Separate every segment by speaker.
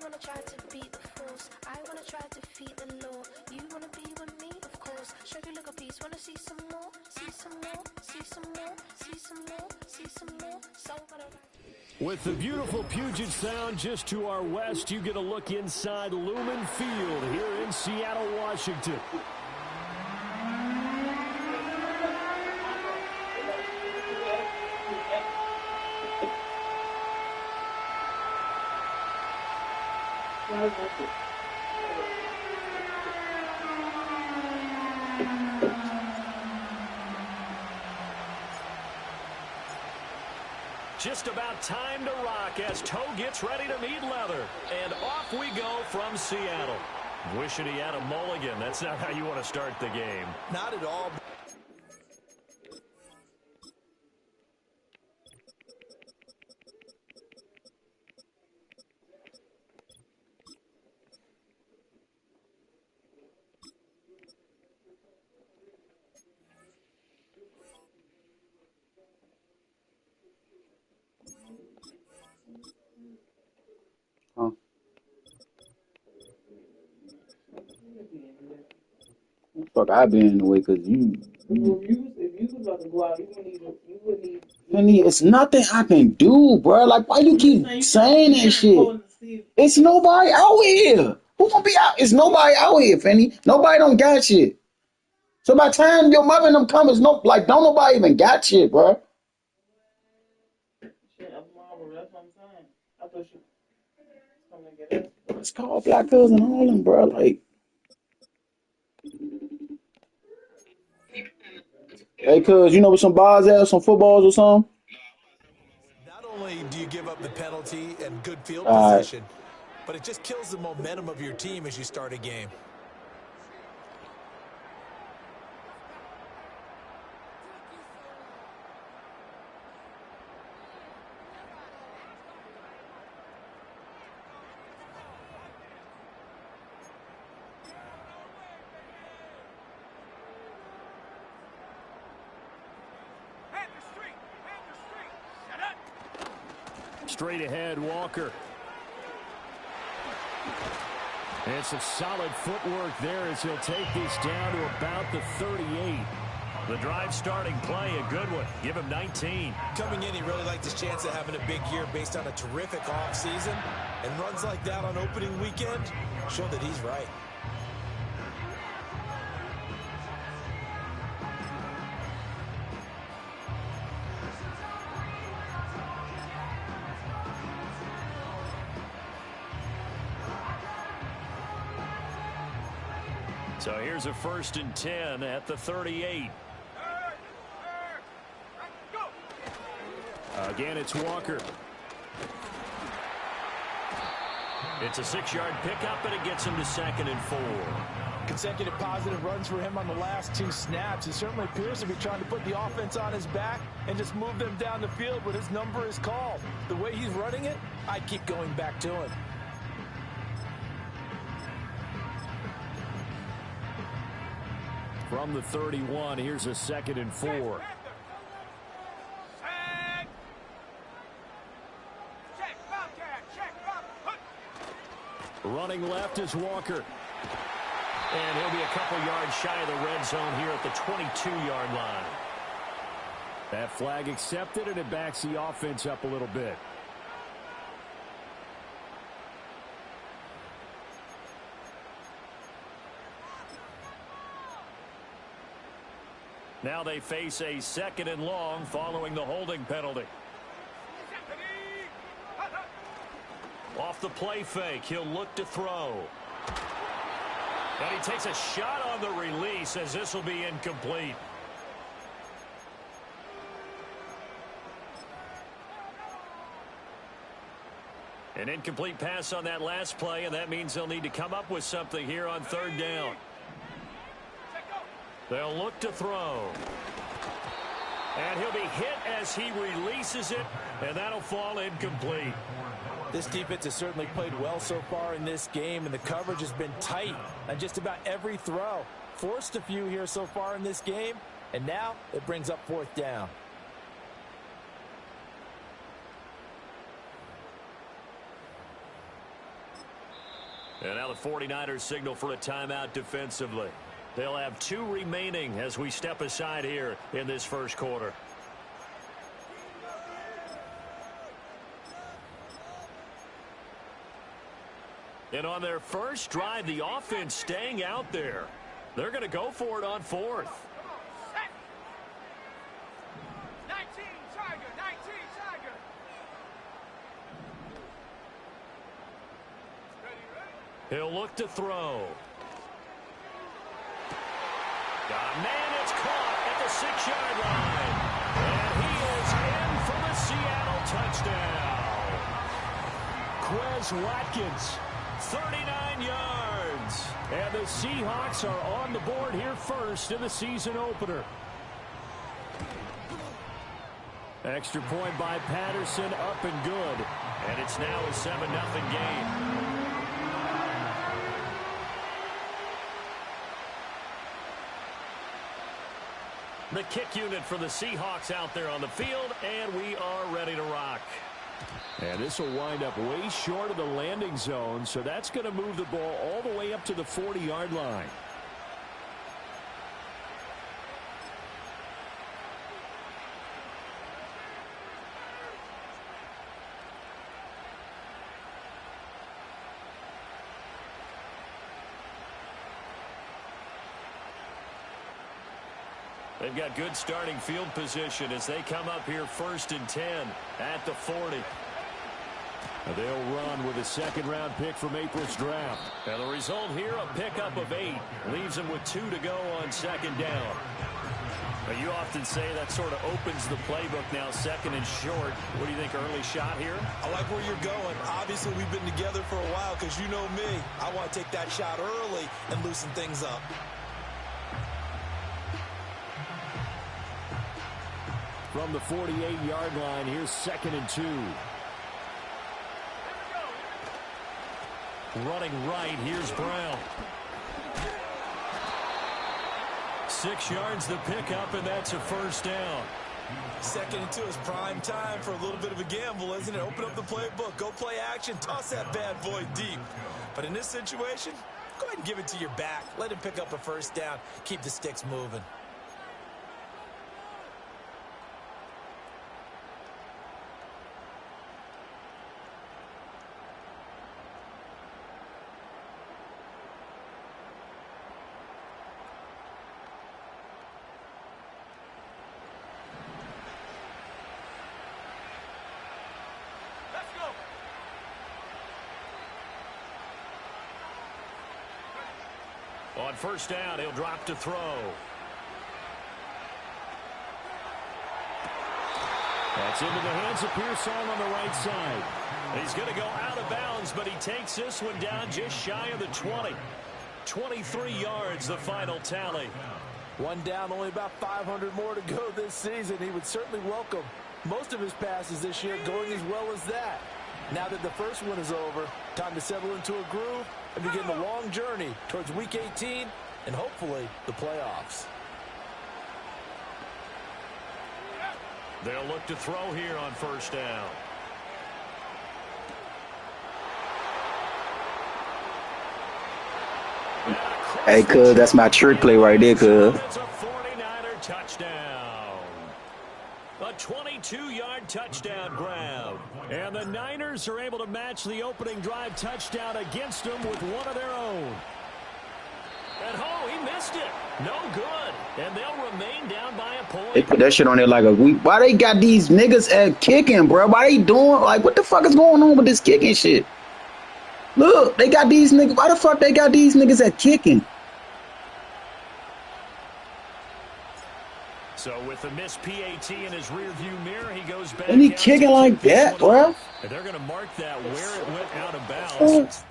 Speaker 1: wanna try to beat the force. I wanna try to defeat the law. You wanna be with me, of course. Show you look a piece. Wanna see some more? See some more? See some more? See some more? See some more? So gonna.
Speaker 2: With the beautiful Puget Sound just to our west, you get a look inside Lumen Field here in Seattle, Washington. Just about time to rock as Toe gets ready to meet leather. And off we go from Seattle. Wishing he had a mulligan. That's not how you want to start the game.
Speaker 3: Not at all.
Speaker 4: Fuck, I been in the way because you.
Speaker 5: If you was about to go out, you wouldn't need.
Speaker 4: It's nothing I can do, bro. Like, why you keep saying that shit? It's nobody out here. Who gonna be out? It's nobody out here, Finny. Nobody don't got shit. So by the time your mother and them come, don't nobody even got shit, bro.
Speaker 5: Shit, I'm Marvel. That's what I'm saying. I thought you was coming to get us.
Speaker 4: It's called Black Cousin Harlem, bro. Like, hey, cuz, you know what some bars have, some footballs or something?
Speaker 3: Not only do you give up the penalty and good field position, but it just kills the momentum of your team as you start a game.
Speaker 2: Straight ahead, Walker. And some solid footwork there as he'll take this down to about the 38. The drive starting play, a good one. Give him 19.
Speaker 3: Coming in, he really liked his chance of having a big year based on a terrific offseason. And runs like that on opening weekend show that he's right.
Speaker 2: So here's a 1st and 10 at the 38. Again, it's Walker. It's a 6-yard pickup, and it gets him to 2nd and 4.
Speaker 6: Consecutive positive runs for him on the last 2 snaps. He certainly appears to be trying to put the offense on his back and just move them down the field, but his number is called. The way he's running it, I'd keep going back to him.
Speaker 2: From the 31, here's a 2nd and 4. Running left is Walker. And he'll be a couple yards shy of the red zone here at the 22-yard line. That flag accepted, and it backs the offense up a little bit. Now they face a 2nd and long following the holding penalty. Off the play fake, he'll look to throw. And he takes a shot on the release as this will be incomplete. An incomplete pass on that last play, and that means they'll need to come up with something here on 3rd down. They'll look to throw. And he'll be hit as he releases it, and that'll fall incomplete.
Speaker 6: This defense has certainly played well so far in this game, and the coverage has been tight on just about every throw. Forced a few here so far in this game, and now it brings up 4th down.
Speaker 2: And now the 49ers signal for a timeout defensively. They'll have 2 remaining as we step aside here in this first quarter. And on their first drive, the offense staying out there. They're going to go for it on 4th.
Speaker 7: 19, Tiger, 19, Tiger.
Speaker 2: He'll look to throw. Man, it's caught at the 6-yard line. And he is in for the Seattle touchdown. Quez Watkins, 39 yards. And the Seahawks are on the board here first in the season opener. Extra point by Patterson, up and good. And it's now a 7-0 game. The kick unit for the Seahawks out there on the field, and we are ready to rock. And this will wind up way short of the landing zone, so that's going to move the ball all the way up to the 40-yard line. They've got good starting field position as they come up here 1st and 10 at the 40. They'll run with a 2nd-round pick from April's draft. And the result here, a pickup of 8. Leaves them with 2 to go on 2nd down. Now, you often say that sort of opens the playbook now, 2nd and short. What do you think, early shot here?
Speaker 3: I like where you're going. Obviously, we've been together for a while because you know me. I want to take that shot early and loosen things up.
Speaker 2: From the 48-yard line, here's 2nd and 2. Running right, here's Brown. 6 yards the pickup, and that's a 1st down.
Speaker 3: 2nd and 2 is prime time for a little bit of a gamble, isn't it? Open up the playbook, go play action, toss that bad boy deep. But in this situation, go ahead and give it to your back. Let him pick up a 1st down. Keep the sticks moving.
Speaker 2: On 1st down, he'll drop to throw. That's into the hands of Pearsall on the right side. He's going to go out of bounds, but he takes this one down just shy of the 20. 23 yards, the final tally.
Speaker 6: 1 down, only about 500 more to go this season. He would certainly welcome most of his passes this year going as well as that. Now that the first one is over, time to settle into a groove and begin the long journey towards Week 18 and hopefully the playoffs.
Speaker 2: They'll look to throw here on 1st down.
Speaker 4: Hey, cuz, that's my trick play right there, cuz.
Speaker 2: It's a 49er touchdown. A 22-yard touchdown grab. And the Niners are able to match the opening drive touchdown against them with one of their own. And he missed it. No good. And they'll remain down by a point.
Speaker 4: They put that shit on there like a week. Why they got these niggas at kicking, bro? Why they doing, like, what the fuck is going on with this kicking shit? Look, they got these niggas. Why the fuck they got these niggas at kicking?
Speaker 2: So with the missed PAT in his rearview mirror, he goes back.
Speaker 4: And he kicking like that, bro.
Speaker 2: And they're going to mark that where it went out of bounds.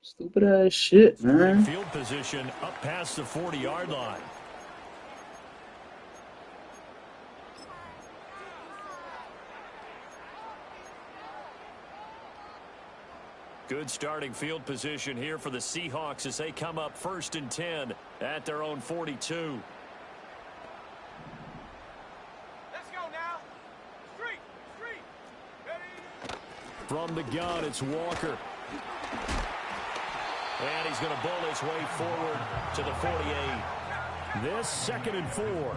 Speaker 4: Stupid ass shit, man.
Speaker 2: Field position up past the 40-yard line. Good starting field position here for the Seahawks as they come up 1st and 10 at their own 42.
Speaker 7: Let's go now. Street. Ready?
Speaker 2: From the gun, it's Walker. And he's going to bull his way forward to the 48. This 2nd and 4.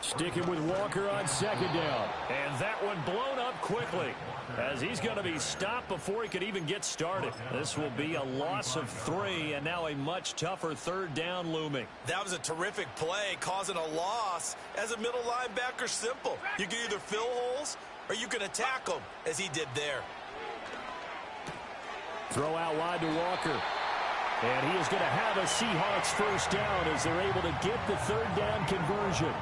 Speaker 2: Sticking with Walker on 2nd down. And that one blown up quickly as he's going to be stopped before he could even get started. This will be a loss of 3 and now a much tougher 3rd down looming.
Speaker 3: That was a terrific play, causing a loss. As a middle linebacker, simple. You can either fill holes or you can attack them, as he did there.
Speaker 2: Throw out wide to Walker. And he is going to have a Seahawks 1st down as they're able to get the 3rd down conversion.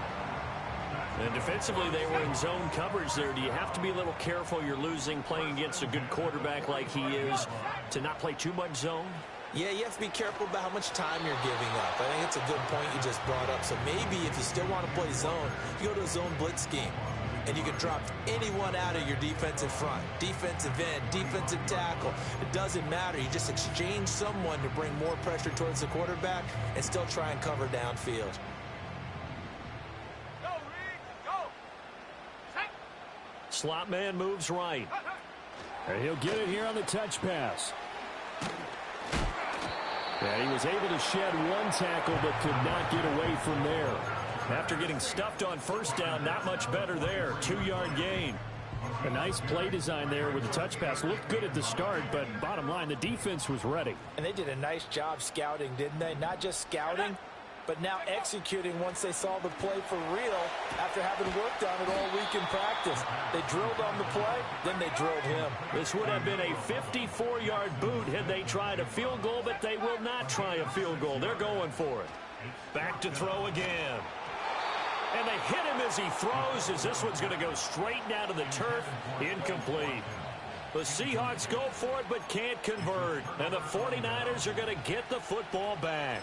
Speaker 2: And defensively, they were in zone coverage there. Do you have to be a little careful? You're losing playing against a good quarterback like he is to not play too much zone?
Speaker 6: Yeah, you have to be careful about how much time you're giving up. I think it's a good point you just brought up. So maybe if you still want to play zone, you go to a zone blitz scheme. And you can drop anyone out of your defensive front. Defensive end, defensive tackle. It doesn't matter. You just exchange someone to bring more pressure towards the quarterback and still try and cover downfield.
Speaker 7: Go, Reed. Go. Set.
Speaker 2: Slot man moves right. And he'll get it here on the touch pass. And he was able to shed one tackle but could not get away from there. After getting stuffed on 1st down, not much better there. 2-yard gain. A nice play design there with the touch pass. Looked good at the start, but bottom line, the defense was ready.
Speaker 6: And they did a nice job scouting, didn't they? Not just scouting, but now executing once they saw the play for real after having worked on it all week in practice. They drilled on the play, then they drilled him.
Speaker 2: This would have been a 54-yard boot had they tried a field goal, but they will not try a field goal. They're going for it. Back to throw again. And they hit him as he throws, as this one's going to go straight down to the turf. Incomplete. The Seahawks go for it but can't convert. And the 49ers are going to get the football back.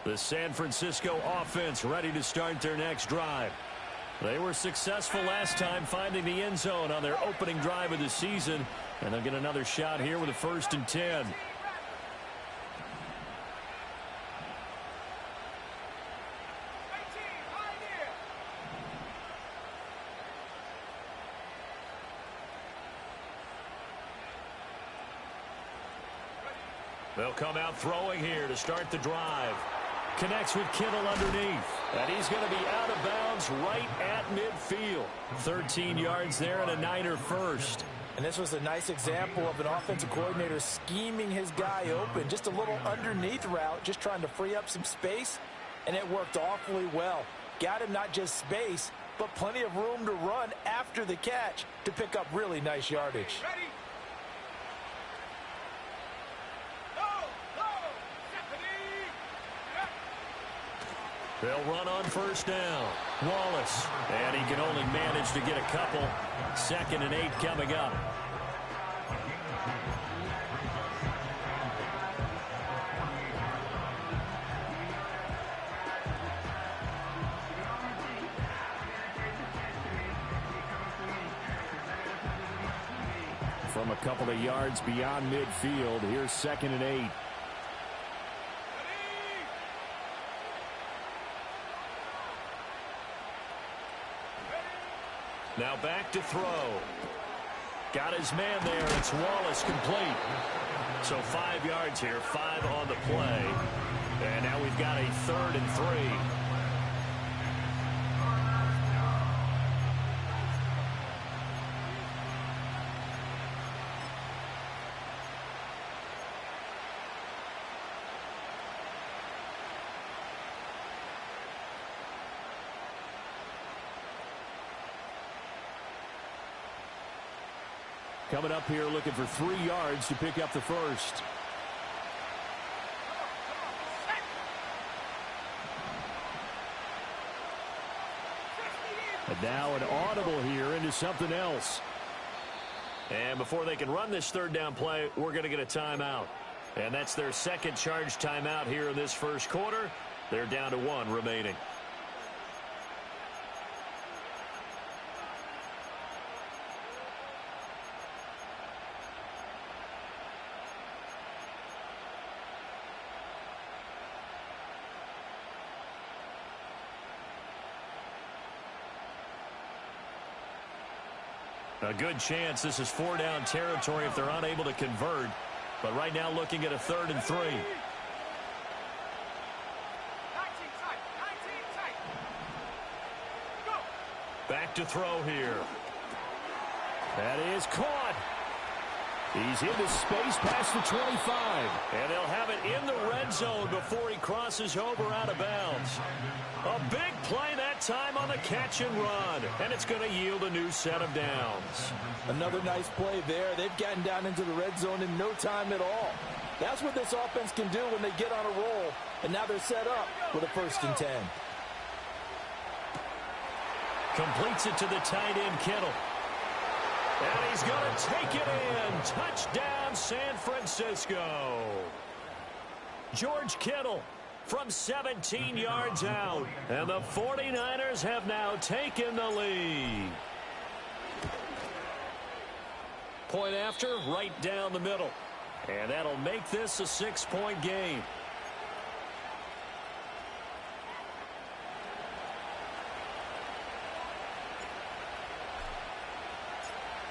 Speaker 2: The San Francisco offense ready to start their next drive. They were successful last time finding the end zone on their opening drive of the season, and they'll get another shot here with a 1st and 10. They'll come out throwing here to start the drive. Connects with Kittle underneath. And he's going to be out of bounds right at midfield. 13 yards there and a Niner 1st.
Speaker 6: And this was a nice example of an offensive coordinator scheming his guy open. Just a little underneath route, just trying to free up some space. And it worked awfully well. Got him not just space, but plenty of room to run after the catch to pick up really nice yardage.
Speaker 7: Ready?
Speaker 2: They'll run on 1st down. Wallace. And he can only manage to get a couple. 2nd and 8 coming up. From a couple of yards beyond midfield, here's 2nd and 8. Now back to throw. Got his man there. It's Wallace complete. So 5 yards here, 5 on the play. And now we've got a 3rd and 3. Coming up here looking for 3 yards to pick up the 1st. And now an audible here into something else. And before they can run this third down play, we're going to get a timeout. And that's their second charge timeout here in this first quarter. They're down to 1 remaining. A good chance this is 4-down territory if they're unable to convert. But right now looking at a 3rd and 3.
Speaker 7: 19 tight. 19 tight. Go.
Speaker 2: Back to throw here. That is caught. He's into space past the 25. And they'll have it in the red zone before he crosses over out of bounds. A big play that time on the catch and run. And it's going to yield a new set of downs.
Speaker 6: Another nice play there. They've gotten down into the red zone in no time at all. That's what this offense can do when they get on a roll. And now they're set up with a 1st and 10.
Speaker 2: Completes it to the tight end, Kittle. And he's going to take it in. Touchdown, San Francisco. George Kittle from 17 yards out. And the 49ers have now taken the lead. Point after, right down the middle. And that'll make this a 6-point game.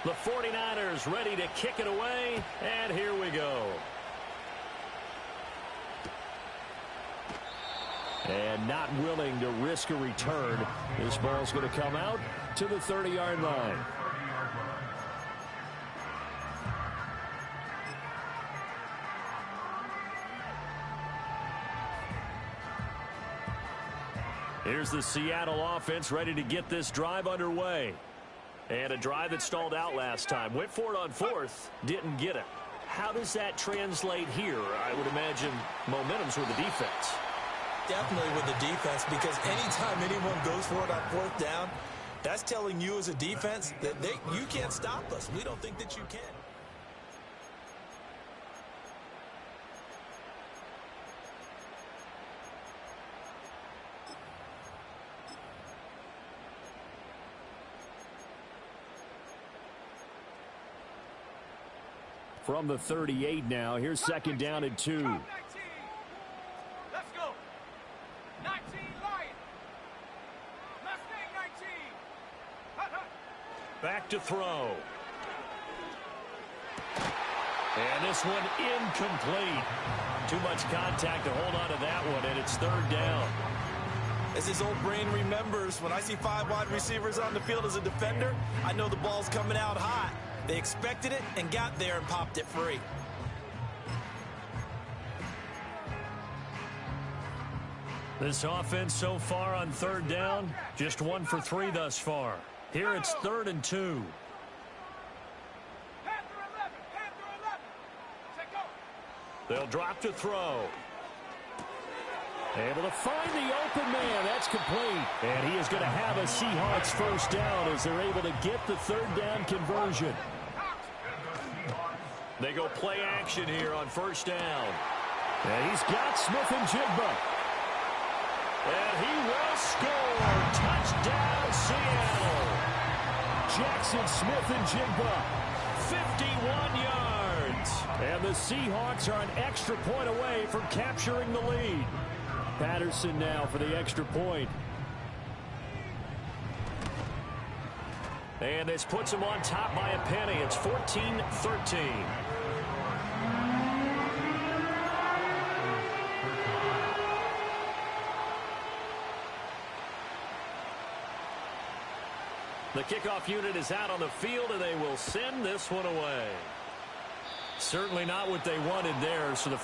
Speaker 2: The 49ers ready to kick it away, and here we go. And not willing to risk a return. This ball's going to come out to the 30-yard line. Here's the Seattle offense ready to get this drive underway. And a drive that stalled out last time. Went for it on 4th, didn't get it. How does that translate here? I would imagine momentum's with the defense.
Speaker 3: Definitely with the defense, because anytime anyone goes for it on 4th down, that's telling you as a defense that you can't stop us. We don't think that you can.
Speaker 2: From the 38 now, here's 2nd down and 2.
Speaker 7: 19. Let's go. 19 Lion. Mustang 19. Hut, hut.
Speaker 2: Back to throw. And this one incomplete. Too much contact to hold on to that one, and it's 3rd down.
Speaker 3: As his old brain remembers, when I see 5 wide receivers on the field as a defender, I know the ball's coming out hot. They expected it and got there and popped it free.
Speaker 2: This offense so far on 3rd down, just 1 for 3 thus far. Here it's 3rd and 2.
Speaker 7: Panther 11. Panther 11. Set go.
Speaker 2: They'll drop to throw. Able to find the open man. That's complete. And he is going to have a Seahawks 1st down as they're able to get the 3rd down conversion. They go play action here on 1st down. And he's got Smith and Jigba. And he will score. Touchdown, Seattle. Jackson Smith and Jigba. 51 yards. And the Seahawks are an extra point away from capturing the lead. Patterson now for the extra point. And this puts him on top by a penny. It's 14-13. The kickoff unit is out on the field, and they will send this one away. Certainly not what they wanted there, so the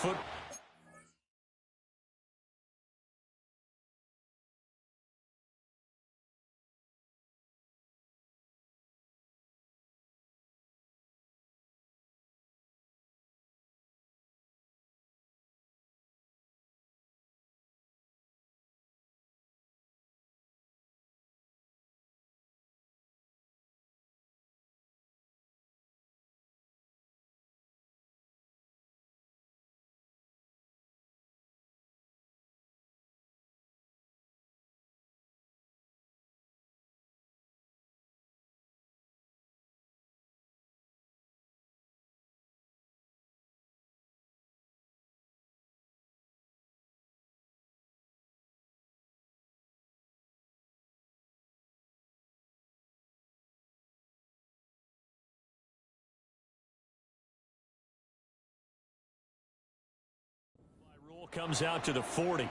Speaker 2: comes out to the 40.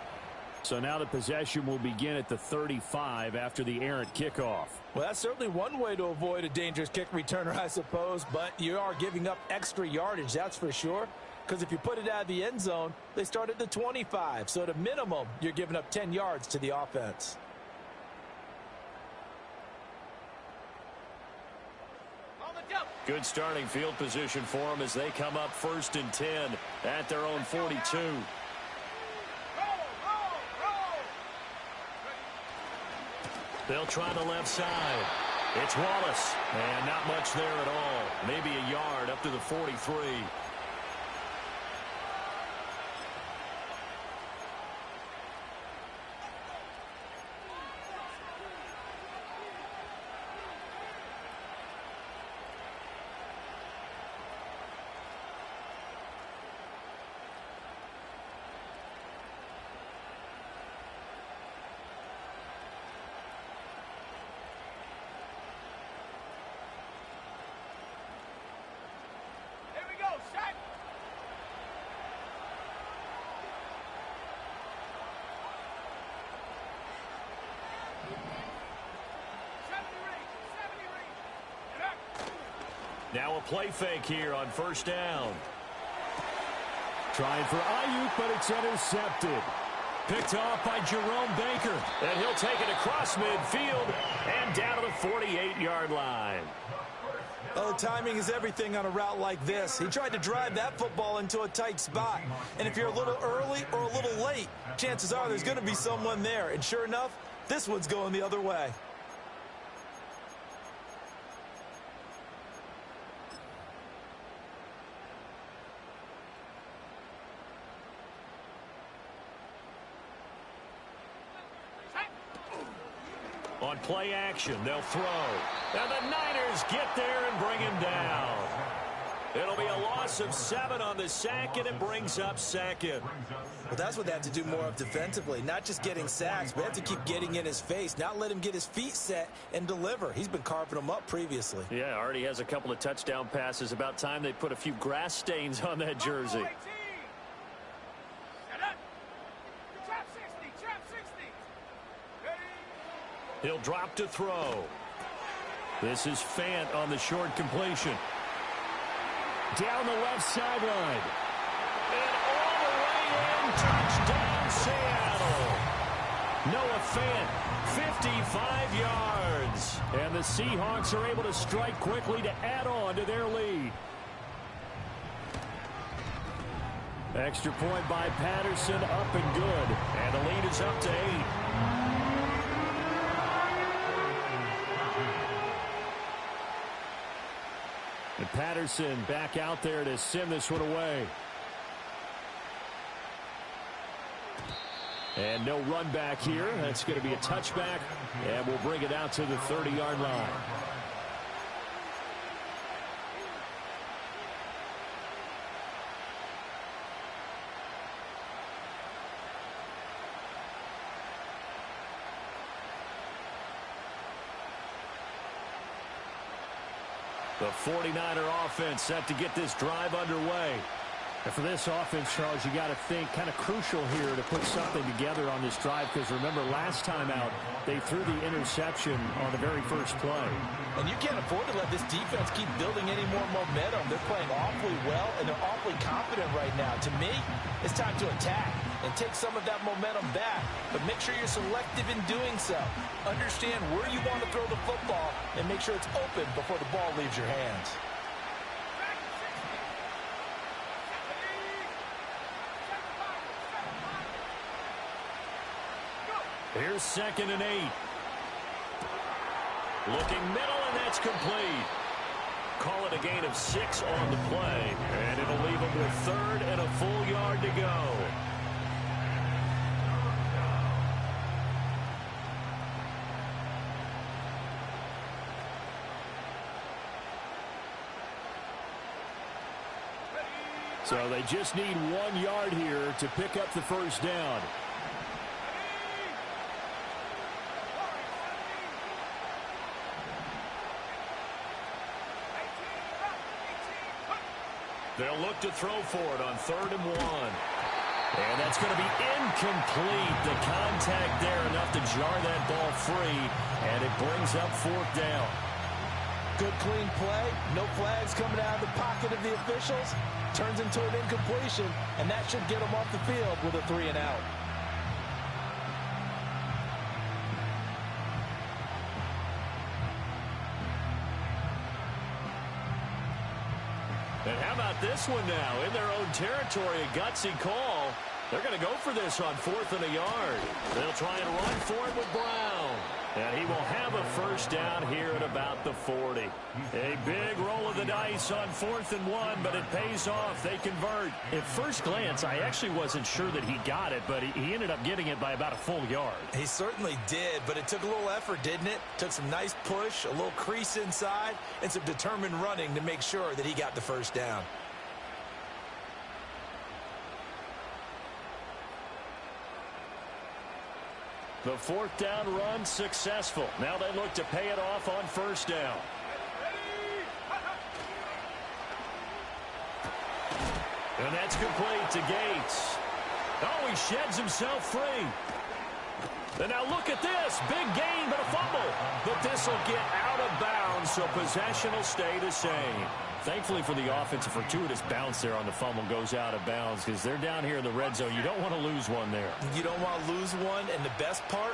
Speaker 2: So now the possession will begin at the 35 after the errant kickoff.
Speaker 6: Well, that's certainly one way to avoid a dangerous kick returner, I suppose, but you are giving up extra yardage, that's for sure. Because if you put it out of the end zone, they start at the 25. So at a minimum, you're giving up 10 yards to the offense.
Speaker 2: Good starting field position for them as they come up 1st and 10 at their own 42. They'll try the left side. It's Wallace. And not much there at all. Maybe a yard up to the 43. Now a play fake here on 1st down. Trying for Ayuk, but it's intercepted. Picked off by Jerome Baker. And he'll take it across midfield and down to the 48-yard line.
Speaker 3: Oh, timing is everything on a route like this. He tried to drive that football into a tight spot. And if you're a little early or a little late, chances are there's going to be someone there. And sure enough, this one's going the other way.
Speaker 2: On play action, they'll throw. And the Niners get there and bring him down. It'll be a loss of 7 on the sack, and it brings up 2nd.
Speaker 3: Well, that's what they have to do more of defensively. Not just getting sacks, but have to keep getting in his face. Not let him get his feet set and deliver. He's been carving them up previously.
Speaker 2: Yeah, already has a couple of touchdown passes. About time they put a few grass stains on that jersey. He'll drop to throw. This is Fant on the short completion. Down the left sideline. And all the way in. Touchdown, Seattle. Noah Fant, 55 yards. And the Seahawks are able to strike quickly to add on to their lead. Extra point by Patterson, up and good. And the lead is up to 8. And Patterson back out there to send this one away. And no run back here. That's going to be a touchback. And we'll bring it out to the 30-yard line. The 49er offense set to get this drive underway. And for this offense, Charles, you got to think kind of crucial here to put something together on this drive, because remember last time out they threw the interception on the very first play.
Speaker 6: And you can't afford to let this defense keep building any more momentum. They're playing awfully well, and they're awfully confident right now. To me, it's time to attack and take some of that momentum back. But make sure you're selective in doing so. Understand where you want to throw the football and make sure it's open before the ball leaves your hands.
Speaker 2: Here's 2nd and 8. Looking middle, and that's complete. Call it a gain of 6 on the play. And it'll leave them with 3rd and a full yard to go. So they just need 1 yard here to pick up the first down. They'll look to throw for it on 3rd and 1. And that's going to be incomplete. The contact there enough to jar that ball free, and it brings up 4th down.
Speaker 6: Good clean play. No flags coming out of the pocket of the officials. Turns into an incompletion, and that should get them off the field with a 3-and-out.
Speaker 2: And how about this one now? In their own territory, a gutsy call. They're going to go for this on 4th and a yard. They'll try and run for it with Brown. And he will have a 1st down here at about the 40. A big roll of the dice on 4th and 1, but it pays off. They convert. At first glance, I actually wasn't sure that he got it, but he ended up getting it by about a full yard.
Speaker 3: He certainly did, but it took a little effort, didn't it? Took some nice push, a little crease inside, and some determined running to make sure that he got the 1st down.
Speaker 2: The 4th down run successful. Now they look to pay it off on 1st down. And that's complete to Gates. Oh, he sheds himself free. And now look at this. Big gain, but a fumble. But this will get out of bounds, so possession will stay the same. Thankfully for the offense, a fortuitous bounce there on the fumble goes out of bounds because they're down here in the red zone. You don't want to lose one there.
Speaker 3: You don't want to lose one, and the best part,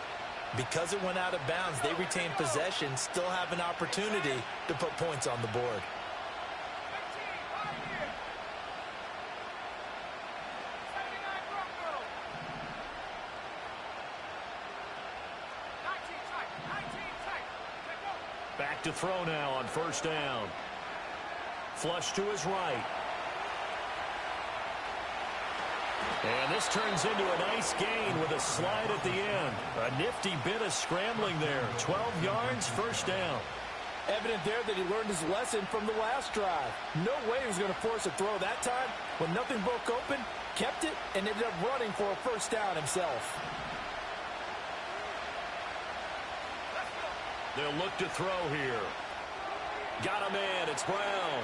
Speaker 3: because it went out of bounds, they retain possession, still have an opportunity to put points on the board.
Speaker 2: Back to throw now on 1st down. Flush to his right. And this turns into a nice gain with a slide at the end. A nifty bit of scrambling there. 12 yards, 1st down.
Speaker 6: Evident there that he learned his lesson from the last drive. No way he was going to force a throw that time. When nothing broke open, kept it, and ended up running for a 1st down himself.
Speaker 2: They'll look to throw here. Got a man. It's Brown.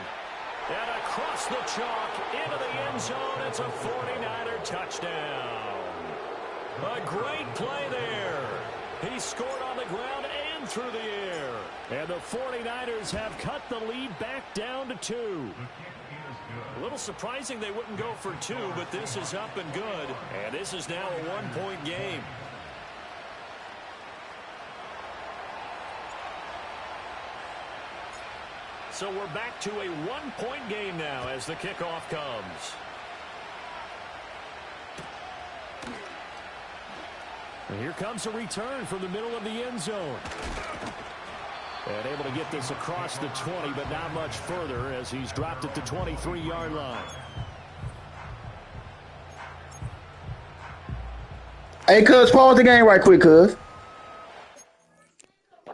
Speaker 2: And across the chalk into the end zone. It's a 49er touchdown. A great play there. He scored on the ground and through the air. And the 49ers have cut the lead back down to 2. A little surprising they wouldn't go for 2, but this is up and good. And this is now a 1-point game. So we're back to a 1-point game now as the kickoff comes. And here comes a return from the middle of the end zone. And able to get this across the 20, but not much further as he's dropped at the 23-yard line.
Speaker 4: Hey, cuz, pause the game right quick, cuz.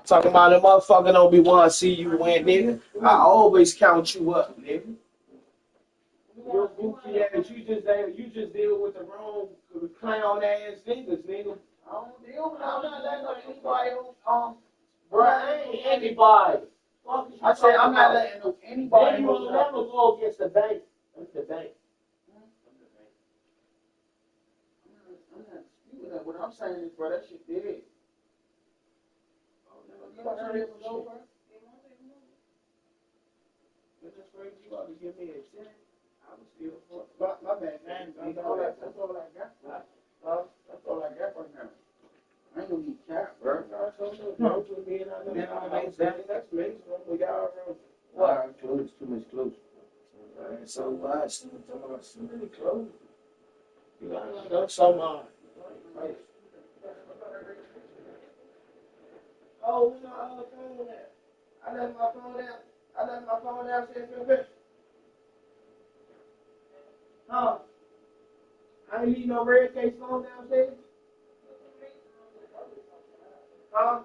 Speaker 8: Talking about the motherfucker don't be want to see you win, nigga. I always count you up, nigga. Your goofy ass, you just deal with the wrong clown ass niggas, nigga. I'm not letting anybody bro, I ain't anybody. I said I'm not letting anybody. You will never go against the bank. That's the bank. I'm not disputing that. What I'm saying is, bro, that shit dead. You want to turn it over? It's just crazy. You ought to give me a 10. I was still for my bad, man. That's all I got. That's all I got for now. I ain't gonna need cap, bro. No, to me and I know that's me. We got our own. What? Close, too much close. So much. Too many clothes. You gotta know some oh, we got phone there. I left my phone down. I left my phone downstairs in the bitch. Huh? I ain't leave no red case phone downstairs. Huh?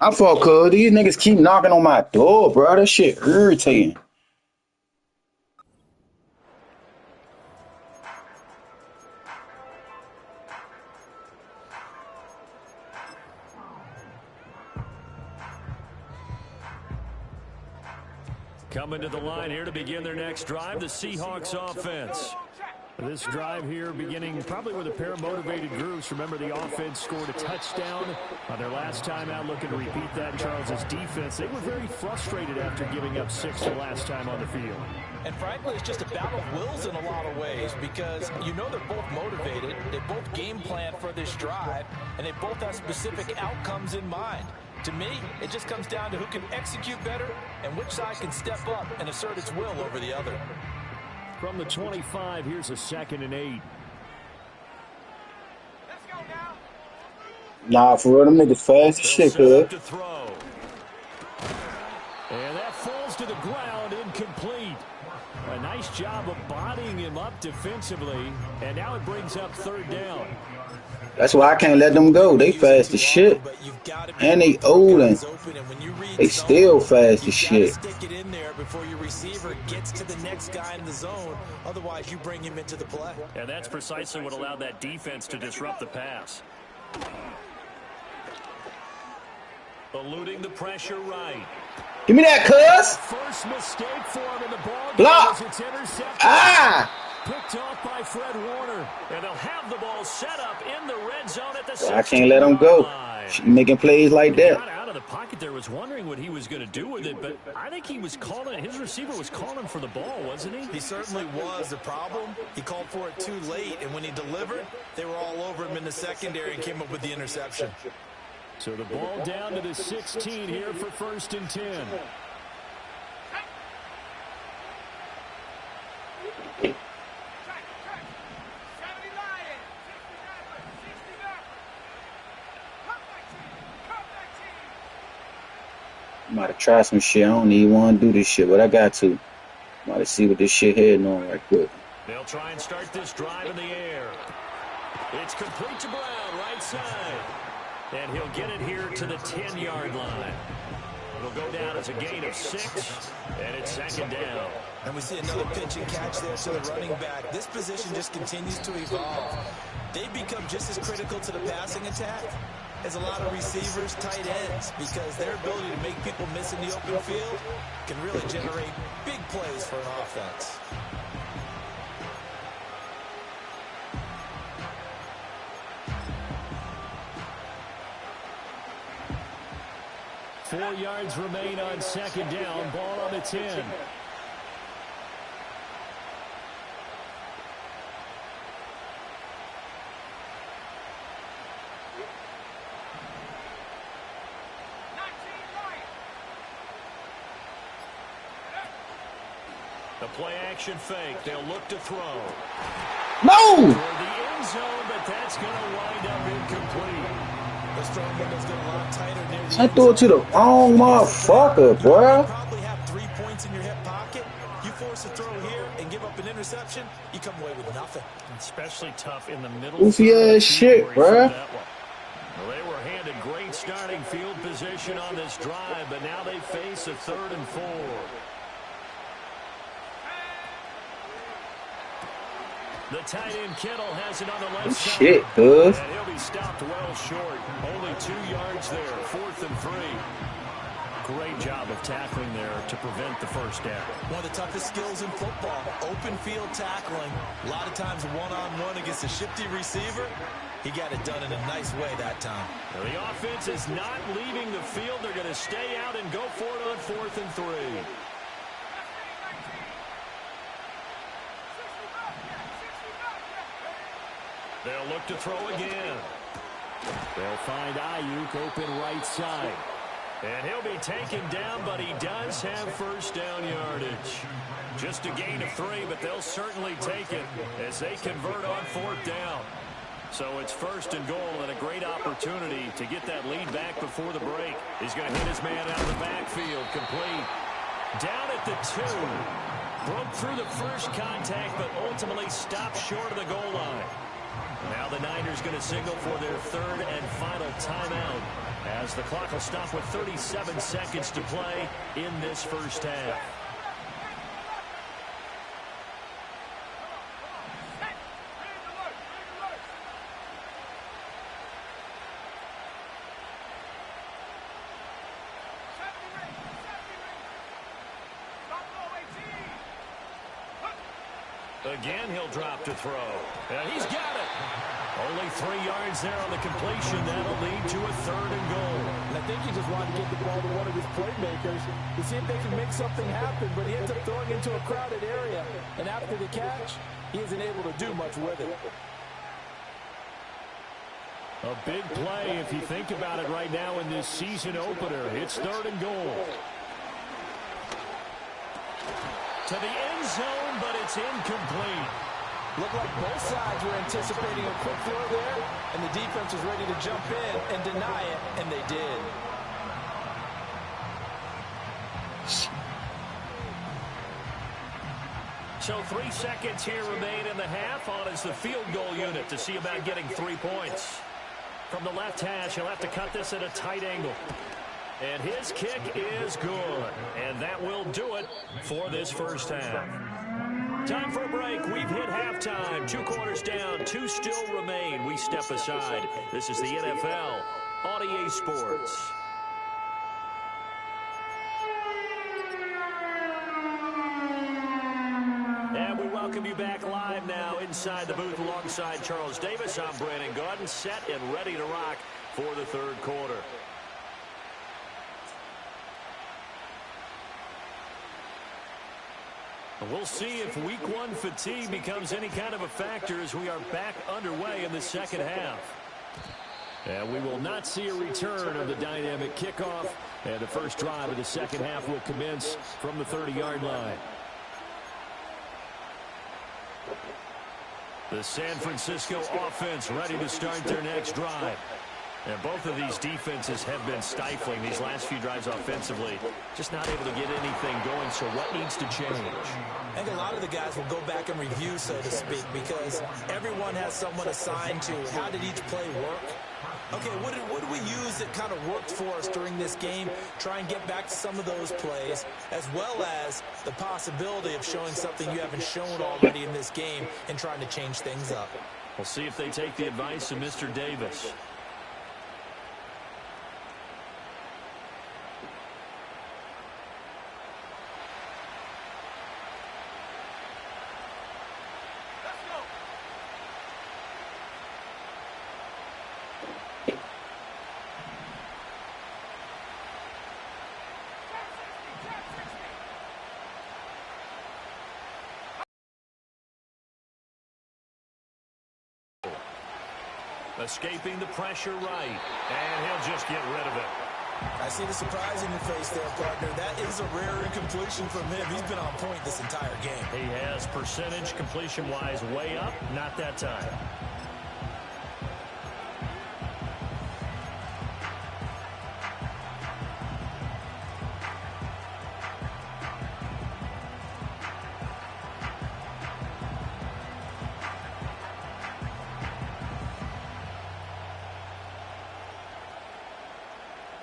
Speaker 4: I fuck, cuz these niggas keep knocking on my door, bro. That shit irritating.
Speaker 2: Coming to the line here to begin their next drive, the Seahawks offense. This drive here beginning probably with a pair of motivated groups. Remember, the offense scored a touchdown on their last time out. Looking to repeat that. Charles's defense, they were very frustrated after giving up 6 the last time on the field.
Speaker 6: And frankly, it's just a battle of wills in a lot of ways because you know they're both motivated. They both game plan for this drive, and they both have specific outcomes in mind. To me, it just comes down to who can execute better and which side can step up and assert its will over the other.
Speaker 2: From the 25, here's a 2nd and 8.
Speaker 7: Let's go now.
Speaker 4: Nah, for real, them niggas fast as shit, cuz.
Speaker 2: To throw. And that falls to the ground, incomplete. A nice job of bodying him up defensively, and now it brings up 3rd down.
Speaker 4: That's why I can't let them go. They fast as shit. And they old and they still fast as shit.
Speaker 3: Stick it in there before your receiver gets to the next guy in the zone. Otherwise, you bring him into the play.
Speaker 2: And that's precisely what allowed that defense to disrupt the pass. Eluding the pressure right.
Speaker 4: Give me that, cuz.
Speaker 2: First mistake for him in the ball.
Speaker 4: Block.
Speaker 2: It's intercepted.
Speaker 4: Ah.
Speaker 2: Picked off by Fred Warner. And they'll have the ball set up in the red zone at the
Speaker 4: I can't let him go. Making plays like that.
Speaker 2: Got out of the pocket there, was wondering what he was going to do with it, but I think he was calling, his receiver was calling for the ball, wasn't he?
Speaker 3: He certainly was. The problem, he called for it too late, and when he delivered, they were all over him in the secondary and came up with the interception.
Speaker 2: So the ball down to the 16 here for 1st and 10.
Speaker 4: I'm about to try some shit. I don't even want to do this shit, but I got to. I'm about to see what this shit heading on right quick.
Speaker 2: They'll try and start this drive in the air. It's complete to Brown, right side. And he'll get it here to the 10-yard line. It'll go down as a gain of 6, and it's 2nd down.
Speaker 3: And we see another pitch and catch there to the running back. This position just continues to evolve. They become just as critical to the passing attack as a lot of receivers, tight ends, because their ability to make people miss in the open field can really generate big plays for an offense.
Speaker 2: Four yards remain on 2nd down. Ball on the 10. The play action fake. They'll look to throw.
Speaker 4: No!
Speaker 2: For the end zone, but that's going to wind up incomplete.
Speaker 3: The strong window's getting a lot tighter near the
Speaker 4: I
Speaker 3: end
Speaker 4: threw it to the
Speaker 3: zone.
Speaker 4: wrong motherfucker,
Speaker 3: You
Speaker 4: bruh.
Speaker 3: probably have 3 points in your hip pocket. You force a throw here and give up an interception, you come away with nothing.
Speaker 2: Especially tough in the middle.
Speaker 4: Goofy ass shit, bruh.
Speaker 2: Well, they were handed great starting field position on this drive, but now they face a 3rd and 4. The tight end Kittle has it on the left side.
Speaker 4: Shit, cuz.
Speaker 2: And he'll be stopped well short. Only 2 yards there. 4th and 3. Great job of tackling there to prevent the first down.
Speaker 3: One of the toughest skills in football, open field tackling. A lot of times one-on-one against a shifty receiver. He got it done in a nice way that time.
Speaker 2: Now, the offense is not leaving the field. They're going to stay out and go for it on 4th and 3. They'll look to throw again. They'll find Ayuk open right side. And he'll be taken down, but he does have first down yardage. Just a gain of 3, but they'll certainly take it as they convert on 4th down. So it's 1st and goal and a great opportunity to get that lead back before the break. He's going to hit his man out of the backfield, complete. Down at the 2. Broke through the first contact, but ultimately stopped short of the goal line. Now the Niners going to signal for their third and final timeout as the clock will stop with 37 seconds to play in this first half. Again, he'll drop to throw. And he's got it. Only 3 yards there on the completion. That'll lead to a third and goal.
Speaker 6: And I think he just wanted to get the ball to one of his playmakers to see if they can make something happen, but he ends up throwing into a crowded area. And after the catch, he isn't able to do much with it.
Speaker 2: A big play if you think about it right now in this season opener. It's third and goal. To the end zone, but it's incomplete.
Speaker 6: Looked like both sides were anticipating a quick throw there, and the defense was ready to jump in and deny it, and they did.
Speaker 2: So 3 seconds here remain in the half. On is the field goal unit to see about getting 3 points. From the left hash, he'll have to cut this at a tight angle. And his kick is good. And that will do it for this first half. Time for a break. We've hit halftime. 2 quarters down. 2 still remain. We step aside. This is the NFL on EA Sports. And we welcome you back live now inside the booth alongside Charles Davis. I'm Brandon Gaudin, set and ready to rock for the third quarter. We'll see if week 1 fatigue becomes any kind of a factor as we are back underway in the second half. And we will not see a return of the dynamic kickoff. And the first drive of the second half will commence from the 30-yard line. The San Francisco offense ready to start their next drive. And both of these defenses have been stifling these last few drives offensively. Just not able to get anything going, so what needs to change?
Speaker 3: I think a lot of the guys will go back and review, so to speak, because everyone has someone assigned to how did each play work. Okay, what did we use that kind of worked for us during this game? Try and get back to some of those plays, as well as the possibility of showing something you haven't shown already in this game and trying to change things up.
Speaker 2: We'll see if they take the advice of Mr. Davis. Escaping the pressure right, and he'll just get rid of it.
Speaker 3: I see the surprise in your face there, partner. That is a rare incompletion from him. He's been on point this entire game.
Speaker 2: He has percentage completion-wise way up, not that time.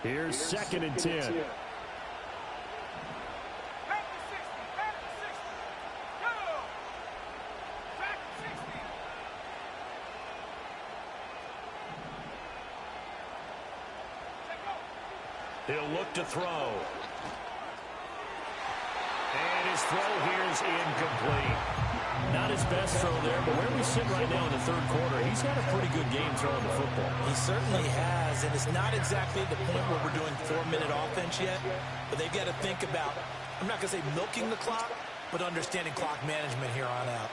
Speaker 2: Here's 2nd and 10.
Speaker 7: Back to 60, back to 60. Go! Back to 60. Take go.
Speaker 2: He'll look to throw. And his throw here is incomplete. Not his best throw there, but where we sit right now in the third quarter, he's had a pretty good game throwing the football.
Speaker 3: He certainly has, and it's not exactly the point where we're doing 4-minute offense yet, but they've got to think about, I'm not going to say milking the clock, but understanding clock management here on out.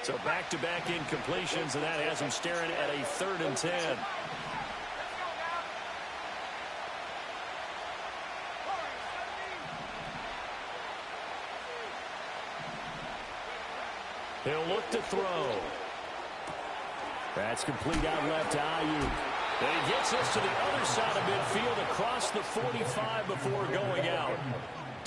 Speaker 2: So back-to-back incompletions, and that has him staring at a 3rd and 10. He'll look to throw. That's complete out left to Ayuk. And he gets us to the other side of midfield across the 45 before going out.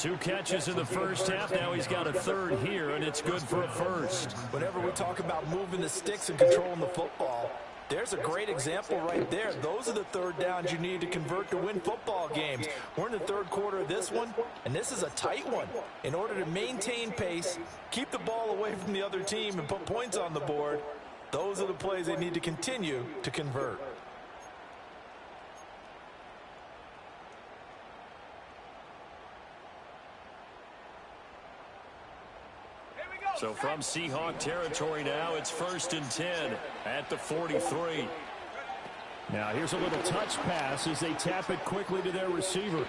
Speaker 2: 2 catches in the first half. Now he's got a third here, and it's good for a first.
Speaker 6: Whenever we talk about moving the sticks and controlling the football, there's a great example right there. Those are the third downs you need to convert to win football games. We're in the third quarter of this one, and this is a tight one. In order to maintain pace, keep the ball away from the other team, and put points on the board, those are the plays they need to continue to convert.
Speaker 2: So from Seahawk territory now, it's 1st and 10 at the 43.
Speaker 9: Now here's a little touch pass as they tap it quickly to their receiver.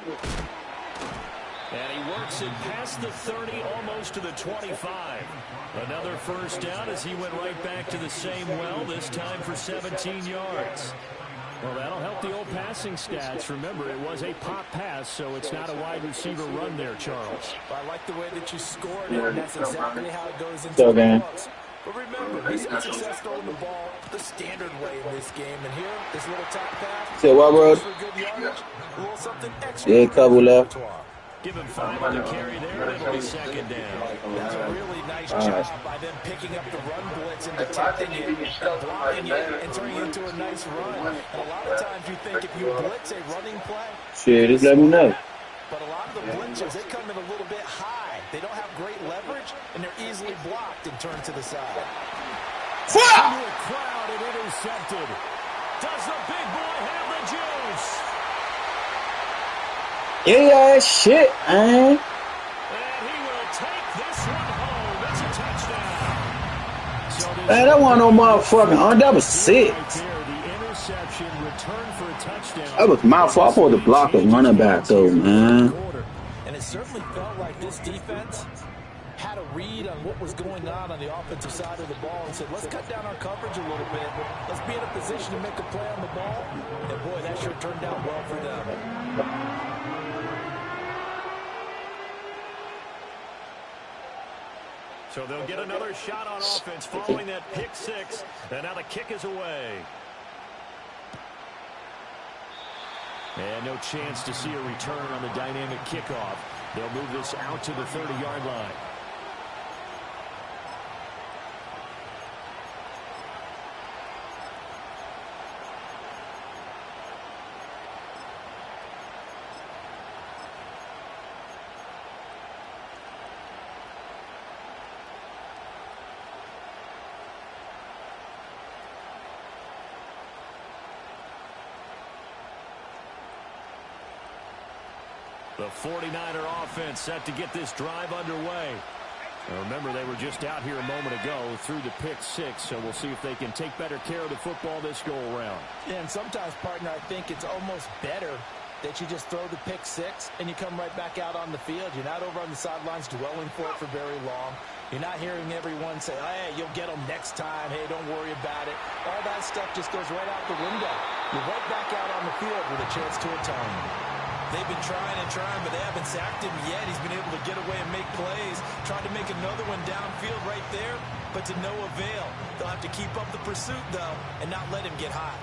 Speaker 2: And he works it past the 30, almost to the 25. Another first down as he went right back to the same well, this time for 17 yards.
Speaker 9: Well, that'll help the old passing stats. Remember, it was a pop pass, so it's not a wide receiver run there, Charles.
Speaker 6: I like the way that you scored it, and that's exactly how it goes into the books. But remember, he's had success throwing the ball the standard way in this game. And here, this little top pass.
Speaker 4: Say what, bro?
Speaker 6: For good yardage, a little something extra.
Speaker 4: Yeah, couple left.
Speaker 2: Give him 5 on the carry there, and it'll be 2nd down.
Speaker 6: That's a really nice job by them picking up the run blitz and detecting it, and blocking it, and turning it into a nice run. And a lot of times you think if you blitz a running play,
Speaker 4: shit, just let me know.
Speaker 6: but a lot of the blitzers, they come in a little bit high. They don't have great leverage, and they're easily blocked and turned to the side.
Speaker 9: Into a crowd and intercepted.
Speaker 2: Does the big boy have the juice?
Speaker 4: Yeah, shit, man.
Speaker 2: And he will take this one home. It's a touchdown.
Speaker 4: Man, that wasn't no motherfucking that was sick.
Speaker 9: Right there, the interception return for a touchdown.
Speaker 4: That was my fault for the block of running back, though, man.
Speaker 6: And it certainly felt like this defense had a read on what was going on the offensive side of the ball and said, let's cut down our coverage a little bit. Let's be in a position to make a play on the ball. And, boy, that sure turned out well for them.
Speaker 2: So they'll get another shot on offense following that pick 6. And now the kick is away.
Speaker 9: And no chance to see a return on the dynamic kickoff. They'll move this out to the 30-yard line.
Speaker 2: The 49er offense set to get this drive underway.
Speaker 9: Now remember, they were just out here a moment ago through the pick 6, so we'll see if they can take better care of the football this go-around.
Speaker 6: Yeah, and sometimes, partner, I think it's almost better that you just throw the pick 6 and you come right back out on the field. You're not over on the sidelines dwelling for it for very long. You're not hearing everyone say, hey, you'll get them next time. Hey, don't worry about it. All that stuff just goes right out the window. You're right back out on the field with a chance to atone.
Speaker 3: They've been trying and trying, but they haven't sacked him yet. He's been able to get away and make plays. Tried to make another one downfield right there, but to no avail. They'll have to keep up the pursuit, though, and not let him get hot.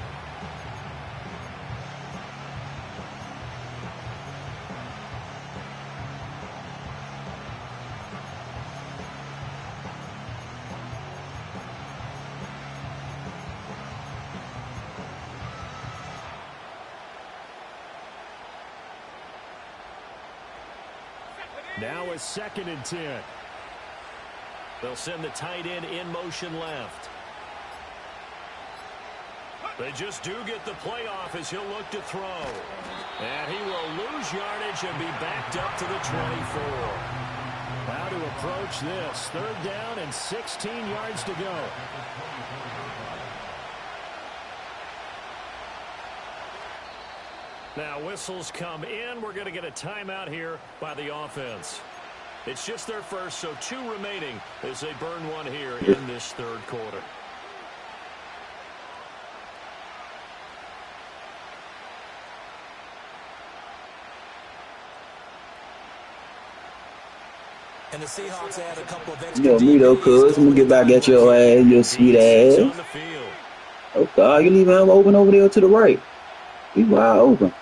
Speaker 9: Now a 2nd and 10.
Speaker 2: They'll send the tight end in motion left. They just do get the play off as he'll look to throw. And he will lose yardage and be backed up to the 24.
Speaker 9: How to approach this. 3rd down and 16 yards to go.
Speaker 2: Now whistles come in. We're going to get a timeout here by the offense. It's just their first, so 2 remaining as they burn one here in this 3rd quarter.
Speaker 3: And the Seahawks had a couple of
Speaker 4: You know me though, cuz. I'm gonna get back at your ass, your sweet ass. Oh God, you leaving him open over there to the right. He's wide open.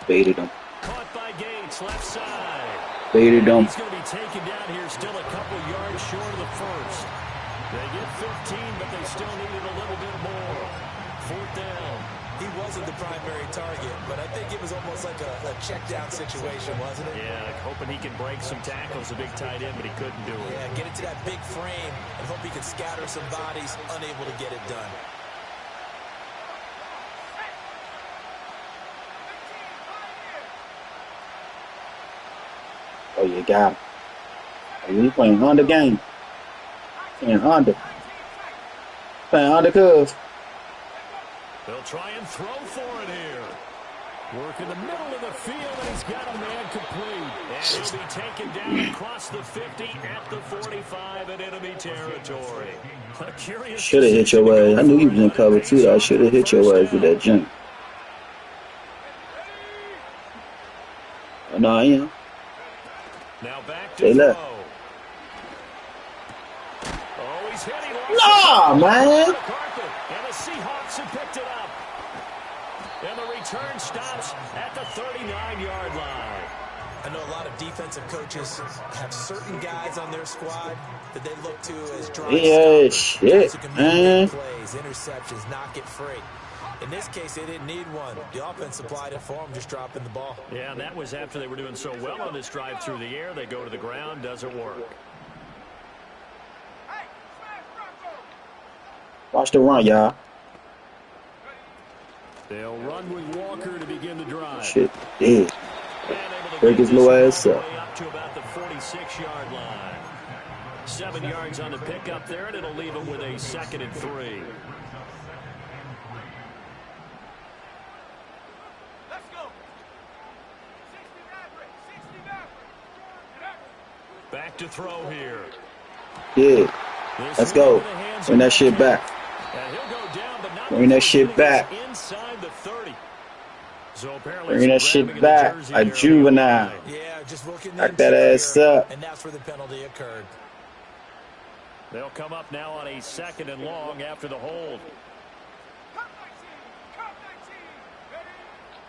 Speaker 4: Baited him.
Speaker 2: Caught by Gates, left side.
Speaker 4: Baited him.
Speaker 2: He's going to be taken down here, still a couple yards short of the first. They get 15, but they still needed a little bit more. Fourth down.
Speaker 3: He wasn't the primary target, but I think it was almost like a check down situation, wasn't it?
Speaker 2: Yeah, like hoping he can break some tackles, a big tight end, but he couldn't do it.
Speaker 3: Yeah, get it to that big frame and hope he can scatter some bodies, unable to get it done.
Speaker 4: Oh, you got him. Oh, you playing under game. Playing under. Playing under cuz.
Speaker 2: They'll try and throw for it here. Work in the middle of the field, and he's got a man complete. And he'll be taken down across the 50 at the 45 in enemy territory.
Speaker 4: Should have hit your ass. I knew he was in cover too. I should have hit your ass with that jump. Oh, no, I am.
Speaker 2: Now back to
Speaker 4: They
Speaker 2: throw.
Speaker 4: left.
Speaker 2: Oh, he's hitting.
Speaker 4: Nah, man.
Speaker 2: And the Seahawks have picked it up. And the return stops at the 39-yard line.
Speaker 3: I know a lot of defensive coaches have certain guys on their squad that they look to as drive
Speaker 4: Shit, man.
Speaker 3: Plays, interceptions, knock it free. In this case, they didn't need one. The offense supplied it for them, just dropping the ball.
Speaker 2: Yeah, and that was after they were doing so well on this drive through the air. They go to the ground, doesn't work.
Speaker 4: Watch the run, y'all.
Speaker 2: They'll run with Walker to begin the drive.
Speaker 4: Shit, yeah. Break his little ass up.
Speaker 2: Up to about the 46-yard line. 7 yards on the pickup there, and it'll leave them with a 2nd and 3. Back to throw here.
Speaker 4: Yeah. Let's go. Bring that shit back. Bring that shit back.
Speaker 2: Inside the 30. So
Speaker 4: bring that shit back. A juvenile.
Speaker 3: Yeah, just working
Speaker 4: Back that ass up.
Speaker 3: And that's where the penalty occurred.
Speaker 2: They'll come up now on a 2nd and long after the hold.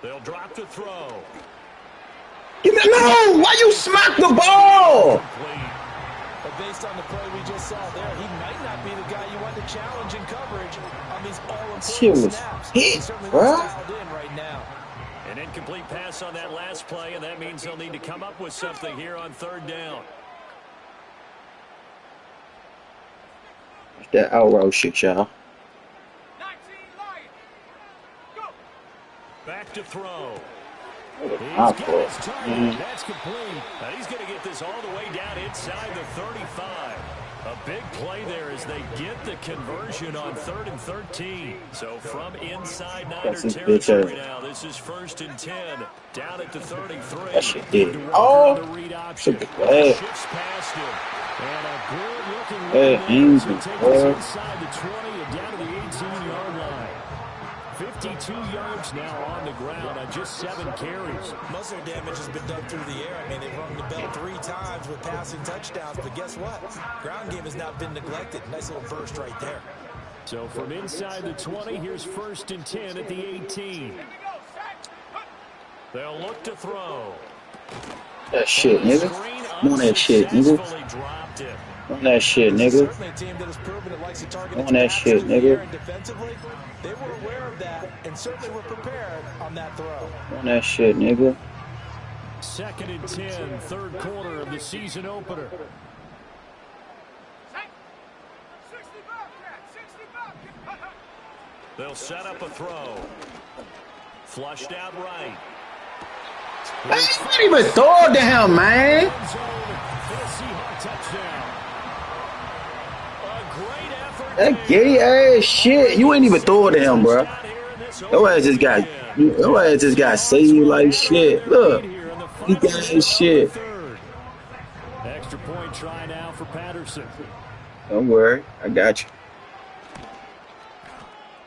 Speaker 2: They'll drop to throw.
Speaker 4: Give me no! Why you smack the ball?
Speaker 6: But based on the play we just saw there, he might not be the guy you want to challenge in coverage on these all-important snaps.
Speaker 4: Hit, bro.
Speaker 6: Right now.
Speaker 2: An incomplete pass on that last play, and that means they'll need to come up with something here on 3rd down.
Speaker 4: That outroute shit, y'all.
Speaker 2: Back to throw.
Speaker 4: That's
Speaker 2: complete. And he's going to get this all the way down inside the 35. A big play there as they get the conversion on 3rd and 13. So from inside Niner territory now, this is 1st and 10. Down at the 33.
Speaker 4: That shit did. Oh!
Speaker 2: Shifts past him. And a good-looking takes inside the 20 and down to the 18-yard line. 52 yards now on the ground on just 7 carries.
Speaker 3: Most of their damage has been done through the air. I mean, they've rung the bell 3 times with passing touchdowns, but guess what? Ground game has not been neglected. Nice little burst right there.
Speaker 2: So from inside the 20, here's 1st and 10 at the 18. They'll look to throw.
Speaker 4: That shit, nigga. On that shit, nigga. On that shit, nigga. On that shit, nigga.
Speaker 6: They were aware of that and certainly were prepared on that throw.
Speaker 4: On that shit, nigga.
Speaker 2: 2nd and 10, 3rd quarter of the season opener. They'll set up a throw. Flushed out right.
Speaker 4: I ain't even throw it to him, man. That gay ass shit. You ain't even throw it to him, bro. Your ass just got saved like shit. Look. He got his shit.
Speaker 2: Extra point try now for Patterson.
Speaker 4: Don't worry. I got you.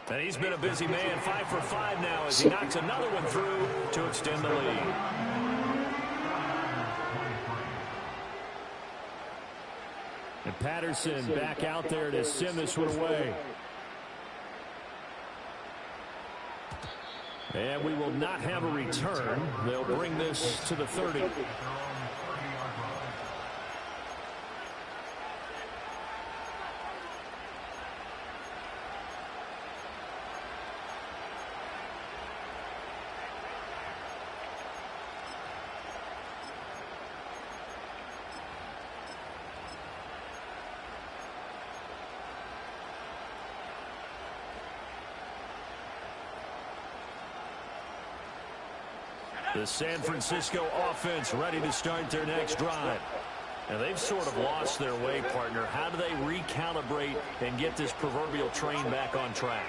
Speaker 2: And he's been a busy man, 5 for 5 now as he knocks another one through to extend the lead. And Patterson back out there to send this one away. And we will not have a return. They'll bring this to the 30. The San Francisco offense ready to start their next drive. And they've sort of lost their way, partner. How do they recalibrate and get this proverbial train back on track?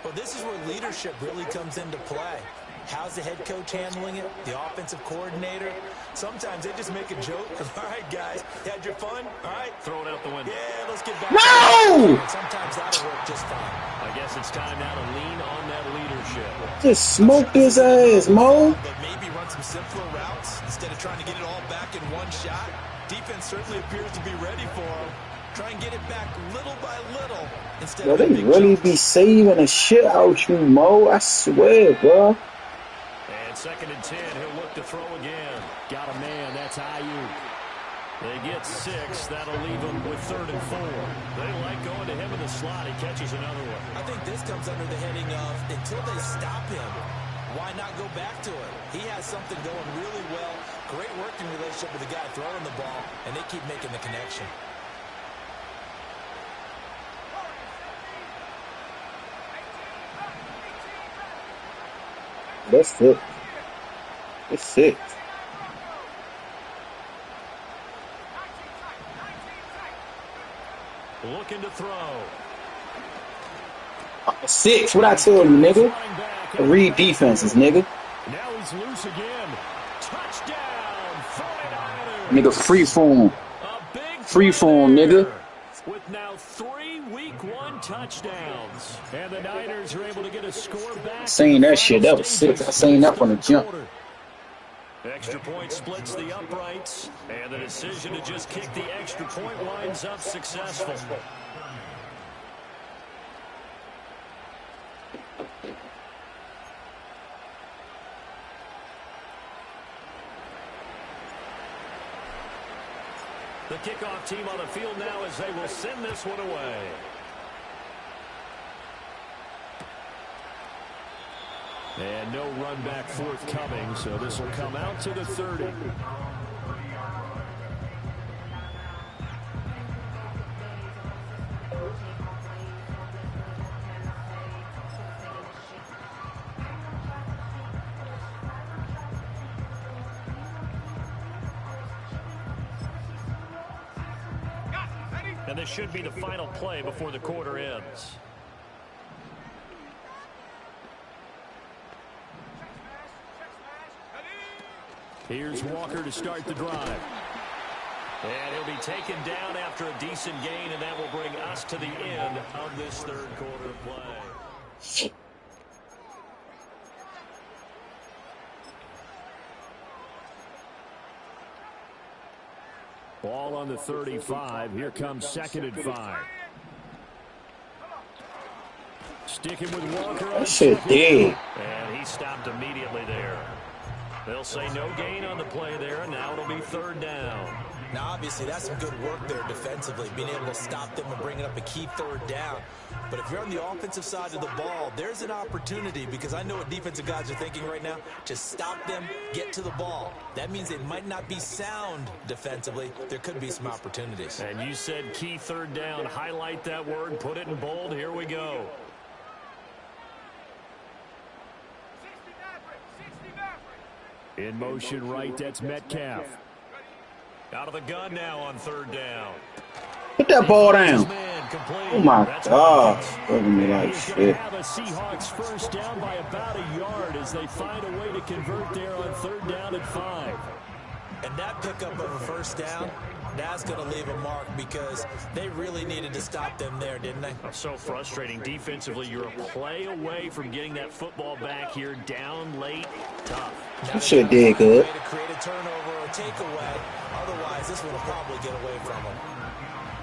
Speaker 3: Well, this is where leadership really comes into play. How's the head coach handling it? The offensive coordinator? Sometimes they just make a joke. All right, guys, had your fun? All right.
Speaker 2: Throw it out the window.
Speaker 3: Yeah, let's get back.
Speaker 4: No!
Speaker 3: Sometimes that'll work just fine.
Speaker 2: I guess it's time now to lean on that leadership.
Speaker 4: Just smoke his ass, Mo.
Speaker 3: But maybe run some simpler routes instead of trying to get it all back in one shot. Defense certainly appears to be ready for him. Try and get it back little by little instead of
Speaker 4: They
Speaker 3: big
Speaker 4: really
Speaker 3: chunks.
Speaker 4: be saving the shit out you, Mo. I swear, bro.
Speaker 2: And 2nd and 10, he'll look to throw again. Got a man, that's Ayuk. They get 6, that'll leave them with 3rd and 4. They like going to him in the slot, he catches another one.
Speaker 3: I think this comes under the heading of until they stop him, why not go back to it? He has something going really well, great working relationship with the guy throwing the ball, and they keep making the connection.
Speaker 4: That's it. That's it.
Speaker 2: Looking to throw.
Speaker 4: 6. What I tell you, nigga? Read defenses, nigga.
Speaker 2: Now he's loose again. Touchdown, 49ers.
Speaker 4: Nigga, free form.
Speaker 2: A big
Speaker 4: Free
Speaker 2: play
Speaker 4: form,
Speaker 2: there.
Speaker 4: nigga.
Speaker 2: With now 3 Week 1 touchdowns. And the Niners are able to get a score back.
Speaker 4: Seen that shit. That was 6. I seen that from the jump.
Speaker 2: Extra point splits the uprights. And the decision to just kick the extra point winds up successful. The kickoff team on the field now as they will send this one away. And no run back forthcoming, so this will come out to the 30. And this should be the final play before the quarter ends. Here's Walker to start the drive. And he'll be taken down after a decent gain, and that will bring us to the end of this third quarter of play. Ball on the 35. Here comes 2nd and 5. Sticking with Walker.
Speaker 4: That shit dead.
Speaker 2: And he stopped immediately there. They'll say no gain on the play there, and now it'll be 3rd down.
Speaker 3: Now, obviously, that's some good work there defensively, being able to stop them and bringing up a key 3rd down. But if you're on the offensive side of the ball, there's an opportunity, because I know what defensive guys are thinking right now. Just stop them, get to the ball. That means it might not be sound defensively. There could be some opportunities.
Speaker 2: And you said key 3rd down. Highlight that word. Put it in bold. Here we go. In motion right, that's Metcalf. Out of the gun now on 3rd down.
Speaker 4: Put that ball down. Oh my God. Looking me like shit.
Speaker 2: Have a Seahawks 1st down by about a yard as they find a way to convert there on 3rd down and 5.
Speaker 3: And that pickup of a 1st down, that's going to leave a mark, because they really needed to stop them there, didn't they?
Speaker 2: So frustrating defensively. You're a play away from getting that football back here, down late. Tough.
Speaker 4: That shit did good.
Speaker 3: To create a turnover or a takeaway. Otherwise, this one will probably get away from them.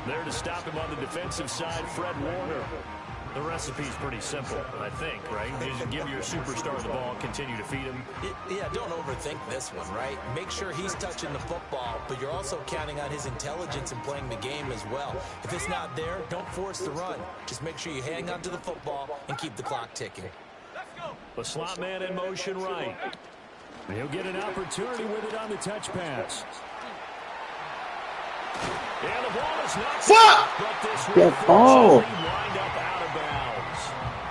Speaker 2: There to stop him on the defensive side, Fred Warner. The recipe's pretty simple, I think, right? Just give your superstar the ball, continue to feed him.
Speaker 3: Yeah, don't overthink this one, right? Make sure he's touching the football, but you're also counting on his intelligence in playing the game as well. If it's not there, don't force the run. Just make sure you hang on to the football and keep the clock ticking.
Speaker 2: The slot man in motion right. He'll get an opportunity with it on the touch pass. And the ball is knocked out, but this unfortunately lined up out of bounds.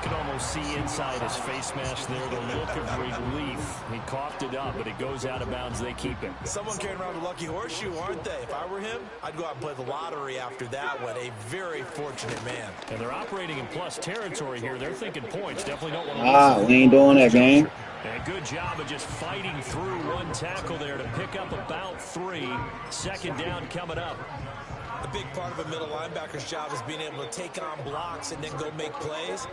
Speaker 2: You can almost see inside his face mask there the look of relief. He coughed it up, but it goes out of bounds. They keep it.
Speaker 3: Someone carrying around a lucky horseshoe, aren't they? If I were him, I'd go out and play the lottery after that one. A very fortunate man.
Speaker 2: And they're operating in plus territory here. They're thinking points. Definitely don't want to
Speaker 4: we ain't doing that game.
Speaker 2: And a good job of just fighting through one tackle there to pick up about 3. Second down coming up.
Speaker 3: A big part of a middle linebacker's job is being able to take on blocks and then go make plays.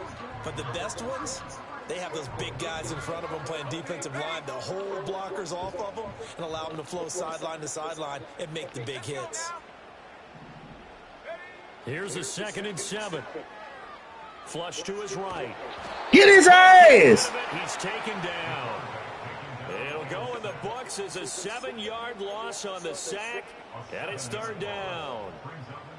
Speaker 3: But the best ones, they have those big guys in front of them playing defensive line to hold blockers off of them and allow them to flow sideline to sideline and make the big hits.
Speaker 2: Here's a 2nd and 7. Flush to his right.
Speaker 4: Get his ass!
Speaker 2: He's taken down. It'll go in the books as a 7-yard loss on the sack, and it's 3rd down.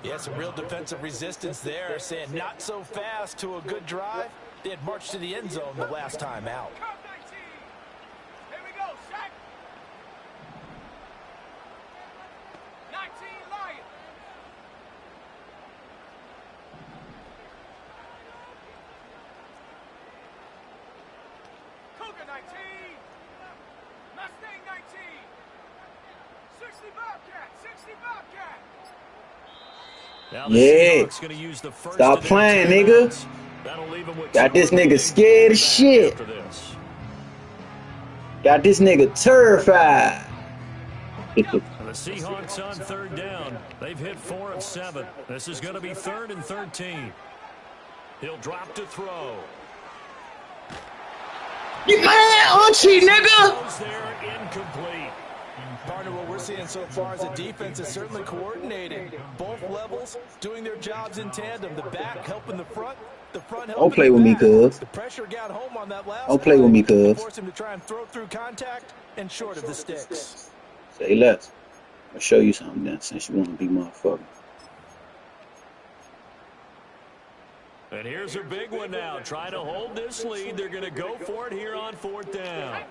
Speaker 6: Yeah, some real defensive resistance there, saying not so fast to a good drive. They had marched to the end zone the last time out.
Speaker 7: Here we go, sack. 19 Lions. Cougar 19. Mustang 19. 60 Bobcat. 60 Bobcat.
Speaker 2: Now the
Speaker 4: Yeah.
Speaker 2: Seahawks gonna use the first
Speaker 4: Stop playing, nigga.
Speaker 2: That'll leave him with
Speaker 4: Got this nigga scared as shit.
Speaker 2: after this.
Speaker 4: Got this nigga terrified.
Speaker 2: And the Seahawks on 3rd down. They've hit 4 of 7. This is going to be 3rd and 13. He'll drop to throw.
Speaker 4: You man, Archie, nigga.
Speaker 2: Goes there, incomplete.
Speaker 6: Partner, what we're seeing so far is the defense is certainly coordinated. Both levels doing their jobs in tandem. The back helping the front helping
Speaker 4: Don't play
Speaker 6: the
Speaker 4: with me,
Speaker 6: back.
Speaker 4: cuz.
Speaker 6: The pressure got home on that last
Speaker 4: Don't play with me, cuz.
Speaker 6: Force him to try and throw through contact and short of the sticks.
Speaker 4: Say less. I'll show you something then, since you want to be motherfucker.
Speaker 2: And here's a big one now. Trying to hold this lead. They're going to go for it here on 4th down.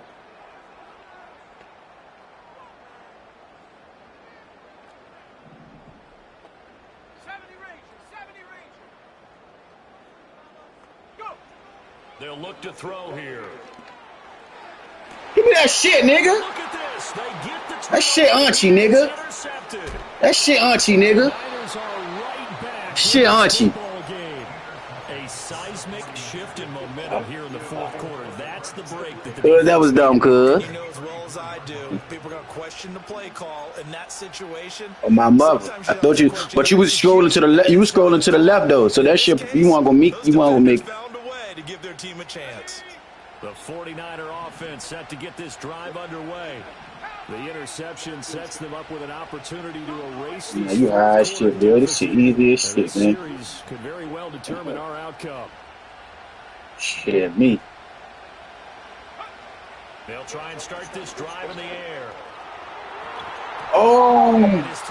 Speaker 2: They'll look to throw here.
Speaker 4: Give me that shit, nigga.
Speaker 2: Look at this. They get the
Speaker 4: That shit auntie, nigga.
Speaker 2: intercepted.
Speaker 4: That shit auntie, nigga.
Speaker 2: Niners are right back.
Speaker 4: Shit auntie.
Speaker 2: Football game. A seismic shift in momentum here in the 4th quarter. That's the break that the
Speaker 4: That was dumb, cuz.
Speaker 3: You know as well as I do, people are going to question the play call in that situation.
Speaker 4: Oh, my mother. I thought you, but you was scrolling to the left. You was scrolling to the left though, so that shit you want to go make. You want to make.
Speaker 3: Found a way to give their team a chance.
Speaker 2: The 49er offense set to get this drive underway. The interception sets them up with an opportunity to erase this.
Speaker 4: You high as shit, dude. This shit easy as shit, man.
Speaker 2: This series could very well determine our outcome.
Speaker 4: Shit, me.
Speaker 2: They'll try and start this drive in the air.
Speaker 4: Oh,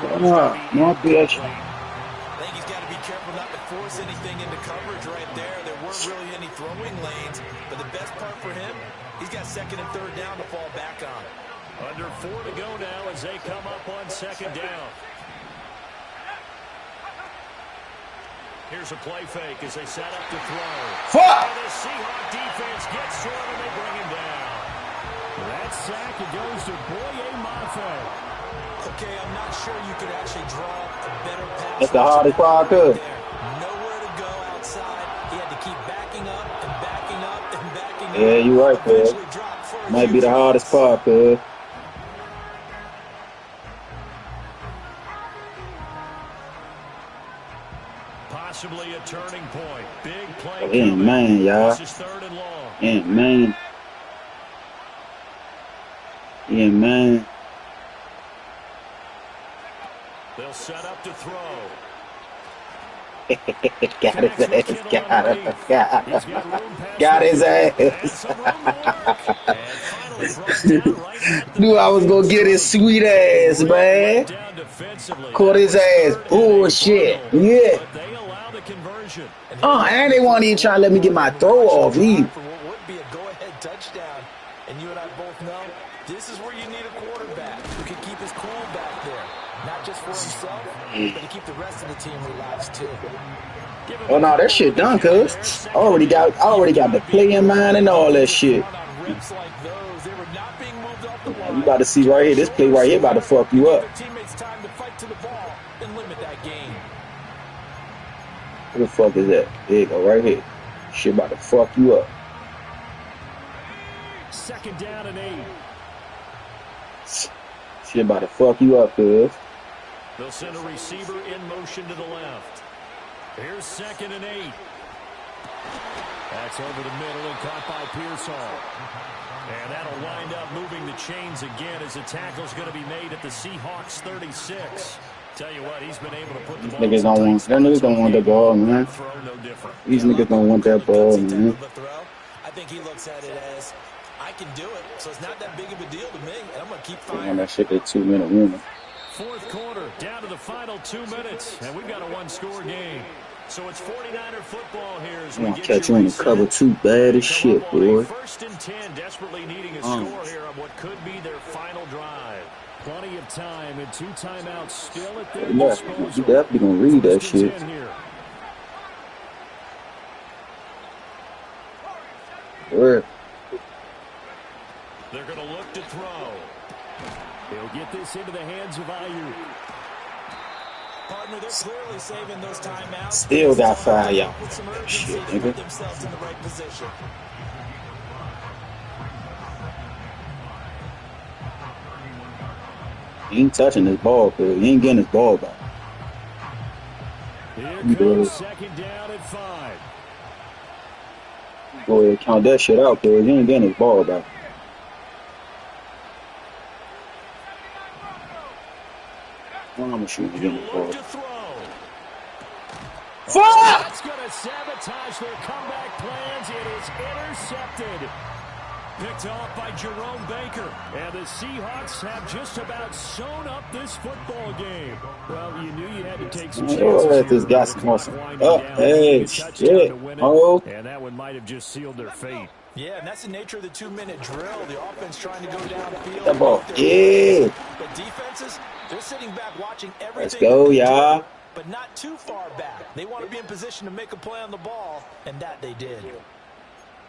Speaker 4: God, my bitch.
Speaker 3: I think he's got to be careful not to force anything into coverage right there. There weren't really any throwing lanes, but the best part for him, he's got 2nd and 3rd down to fall back on.
Speaker 2: Under 4 to go now as they come up on 2nd down. Here's a play fake as they set up to throw.
Speaker 4: Fuck!
Speaker 2: And the Seahawk defense gets to him and they bring him down. That sack, it goes to Boye Mafe.
Speaker 3: Okay, I'm not sure you could actually draw a better pass.
Speaker 4: That's the hardest part I could.
Speaker 3: Nowhere to go outside. He had to keep backing up and backing up and backing up.
Speaker 4: Yeah, you right, cuz.
Speaker 3: Eventually dropped for a
Speaker 4: Might be
Speaker 3: huge
Speaker 4: the hardest
Speaker 3: loss.
Speaker 4: part, cuz.
Speaker 2: Possibly a turning point. Big play.
Speaker 4: Oh, yeah, man, y'all.
Speaker 2: This is 3rd and long.
Speaker 4: Yeah, man. Yeah, man.
Speaker 2: They'll set up to throw.
Speaker 4: Got his
Speaker 2: Connects with
Speaker 4: ass.
Speaker 2: Kittle underneath.
Speaker 4: Got
Speaker 2: He's
Speaker 4: him.
Speaker 2: got room past
Speaker 4: Got his
Speaker 2: midfield. And
Speaker 4: ass.
Speaker 2: some room to work. And finally brought down right at the
Speaker 4: Knew I was
Speaker 2: midfield
Speaker 4: gonna get his
Speaker 2: stripe.
Speaker 4: sweet
Speaker 2: A
Speaker 4: ass,
Speaker 2: real
Speaker 4: man.
Speaker 2: letdown defensively.
Speaker 4: Caught
Speaker 2: That
Speaker 4: his
Speaker 2: was
Speaker 4: ass.
Speaker 2: 3rd and a
Speaker 4: Bullshit.
Speaker 2: bundle.
Speaker 4: Yeah.
Speaker 2: But they allow the conversion.
Speaker 4: And they weren't even trying to let me get my throw off either.
Speaker 6: For what would be a go-ahead touchdown. And you and I both know this is where you need a quarterback who can keep his cool back there. Not just for himself, but to keep the rest of the team relaxed too.
Speaker 4: Oh no, that shit done, cuz. I already got the play in mind and all that shit. You about to see right here, this play right here about to fuck you up. Where the fuck is that? There you go, right here. Shit about to fuck you up.
Speaker 2: 2nd down and 8.
Speaker 4: Shit about to fuck you up, cuz.
Speaker 2: They'll send a receiver in motion to the left. Here's 2nd and 8. That's over the middle and caught by Pearsall. And that'll wind up moving the chains again as the tackle's going to be made at the Seahawks 36. Tell you what, he's been able to put the ball.
Speaker 4: Niggas don't want that ball, man.
Speaker 2: Throw no different.
Speaker 4: These niggas don't want that ball, man.
Speaker 3: I think he looks at it as, I can do it, so it's not that big of a deal to me, and I'm going to keep
Speaker 4: I want
Speaker 3: firing.
Speaker 4: that shit at 2-minute warning.
Speaker 2: 4th quarter, down to the final 2 minutes, and we've got a one-score game. So it's 49er football here as
Speaker 4: I
Speaker 2: we
Speaker 4: want to
Speaker 2: get
Speaker 4: catch you in the cover 2 bad as shit, boy.
Speaker 2: 1st and 10, desperately needing a score here on what could be their final drive. Plenty of time and 2 timeouts still at their disposal.
Speaker 4: You definitely gonna read that shit. Word.
Speaker 2: They're going to look to throw. He'll get this into the hands of Ayuk.
Speaker 3: Partner, they're clearly saving those timeouts.
Speaker 4: Still got 5 y'all. Shit, nigga.
Speaker 3: Put themselves in the right position.
Speaker 4: He ain't touching this ball, cuz. He ain't getting his ball back.
Speaker 2: Here comes 2nd down and 5.
Speaker 4: Go ahead, count that shit out, cuz. He ain't getting his ball back. I'm sure he's getting his ball. Fuck!
Speaker 2: That's going to sabotage their comeback plans. It is intercepted. Picked off by Jerome Baker. And the Seahawks have just about sewn up this football game. Well, you knew you had to take some chances.
Speaker 4: This guy's awesome. Oh, hey, shit. Oh.
Speaker 2: And that one might have just sealed their fate.
Speaker 6: Yeah, and that's the nature of the 2-minute drill. The offense trying to go downfield.
Speaker 4: That ball. Yeah.
Speaker 6: But defenses, they're sitting back watching everything.
Speaker 4: Let's go, y'all.
Speaker 6: But not too far back. They want to be in position to make a play on the ball, and that they did.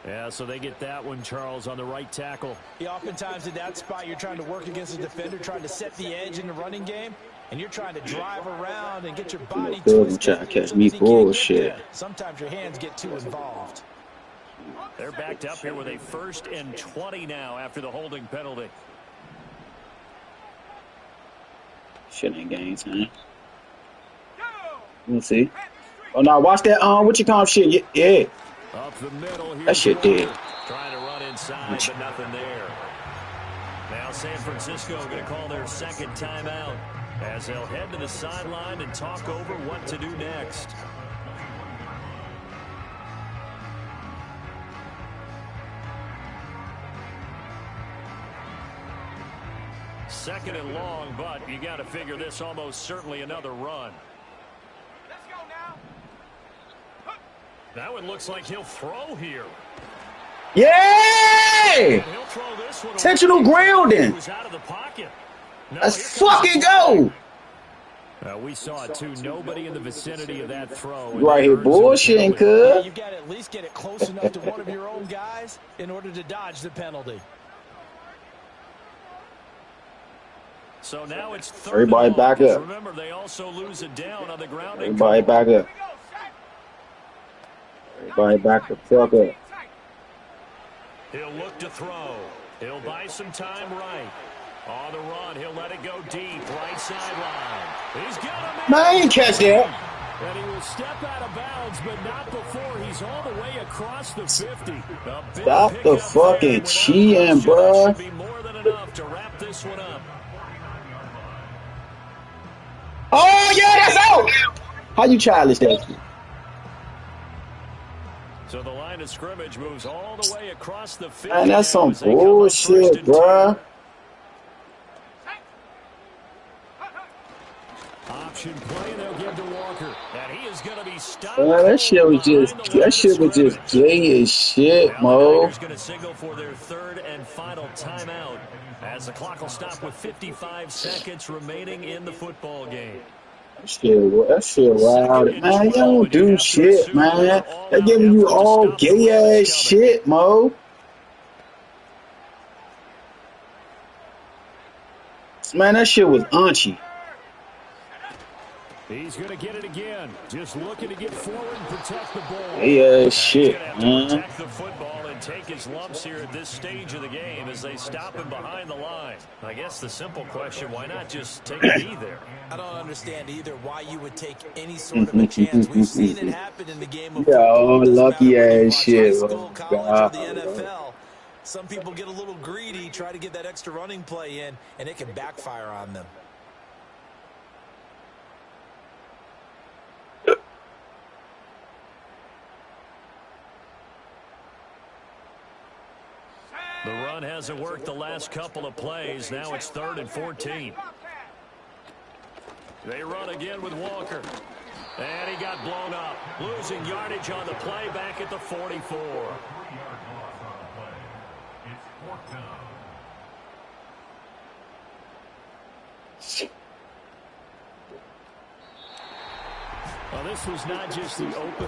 Speaker 2: Yeah, so they get that one, Charles, on the right tackle.
Speaker 6: Yeah, oftentimes in that spot, you're trying to work against a defender, trying to set the edge in the running game, and you're trying to drive around and get your body twisted.
Speaker 4: Trying to catch me bullshit.
Speaker 6: Sometimes your hands get too involved.
Speaker 2: They're backed up here with a 1st and 20 now after the holding penalty.
Speaker 4: Shit ain't game time. We'll see. Oh, now watch that, what you call shit? Yeah.
Speaker 2: Up the middle here.
Speaker 4: That shit did.
Speaker 2: Trying to run inside, but nothing there. Now San Francisco going to call their 2nd timeout as they'll head to the sideline and talk over what to do next. Second and long, but you got to figure this almost certainly another run.
Speaker 7: Let's go now.
Speaker 2: That one looks like he'll throw here.
Speaker 4: Yeah!
Speaker 2: He'll throw this one.
Speaker 4: Intentional grounding.
Speaker 2: Was out of the pocket. No,
Speaker 4: Let's fucking go.
Speaker 2: We saw it too. Nobody in the vicinity of that throw.
Speaker 4: You right here bullshitting,
Speaker 6: Yeah,
Speaker 4: cuz.
Speaker 6: you've got to at least get it close enough to one of your own guys in order to dodge the penalty.
Speaker 2: So now it's 3rd.
Speaker 4: Everybody back up.
Speaker 2: Remember, they also lose it down on the ground.
Speaker 4: Everybody back up. Everybody back the fuck up.
Speaker 2: He'll look to throw. He'll buy some time right. On the run, he'll let it go deep. Right sideline. He's got him.
Speaker 4: Man, I ain't catch that.
Speaker 2: And he will step out of bounds, but not before he's all the way across the 50.
Speaker 4: Stop the fucking cheating, bro.
Speaker 2: Be more than enough to wrap this one up.
Speaker 4: Oh, yeah, that's out. How you childish that?
Speaker 2: So the line of scrimmage moves all the way across the field.
Speaker 4: Man, that's
Speaker 2: now
Speaker 4: some
Speaker 2: as they come up first
Speaker 4: bullshit,
Speaker 2: and
Speaker 4: bruh.
Speaker 2: 10. Option play, and they'll give to Walker. And he is going to be stopped
Speaker 4: That shit
Speaker 2: cold
Speaker 4: was just
Speaker 2: behind the line of scrimmage.
Speaker 4: gay as shit,
Speaker 2: Now the
Speaker 4: Mo.
Speaker 2: Niners going to signal for their third and final timeout as the clock will stop with 55 seconds remaining in the football game.
Speaker 4: That shit wild. Man, you don't do shit, man. They're giving you all gay ass shit, Mo. Man, that shit was unchy.
Speaker 2: He's going to get it again. Just looking to get forward and protect the ball.
Speaker 4: Yeah, shit,
Speaker 2: he's going to have
Speaker 4: man.
Speaker 2: to protect the football and take his lumps here at this stage of the game as they stop him behind the line. I guess the simple question, why not just take a knee there?
Speaker 6: I don't understand either why you would take any sort of a chance. We've seen it happen in the game of
Speaker 4: Yeah,
Speaker 6: football.
Speaker 4: all
Speaker 6: It doesn't
Speaker 4: lucky
Speaker 6: matter whether you
Speaker 4: ass
Speaker 6: watch
Speaker 4: shit,
Speaker 6: high school,
Speaker 4: bro.
Speaker 6: college, or the
Speaker 4: God,
Speaker 6: NFL. Some people get a little greedy, try to get that extra running play in, and it can backfire on them.
Speaker 2: The run hasn't worked the last couple of plays. Now it's 3rd and 14. They run again with Walker. And he got blown up. Losing yardage on the play back at the 44.
Speaker 9: Well, this was not just the opener.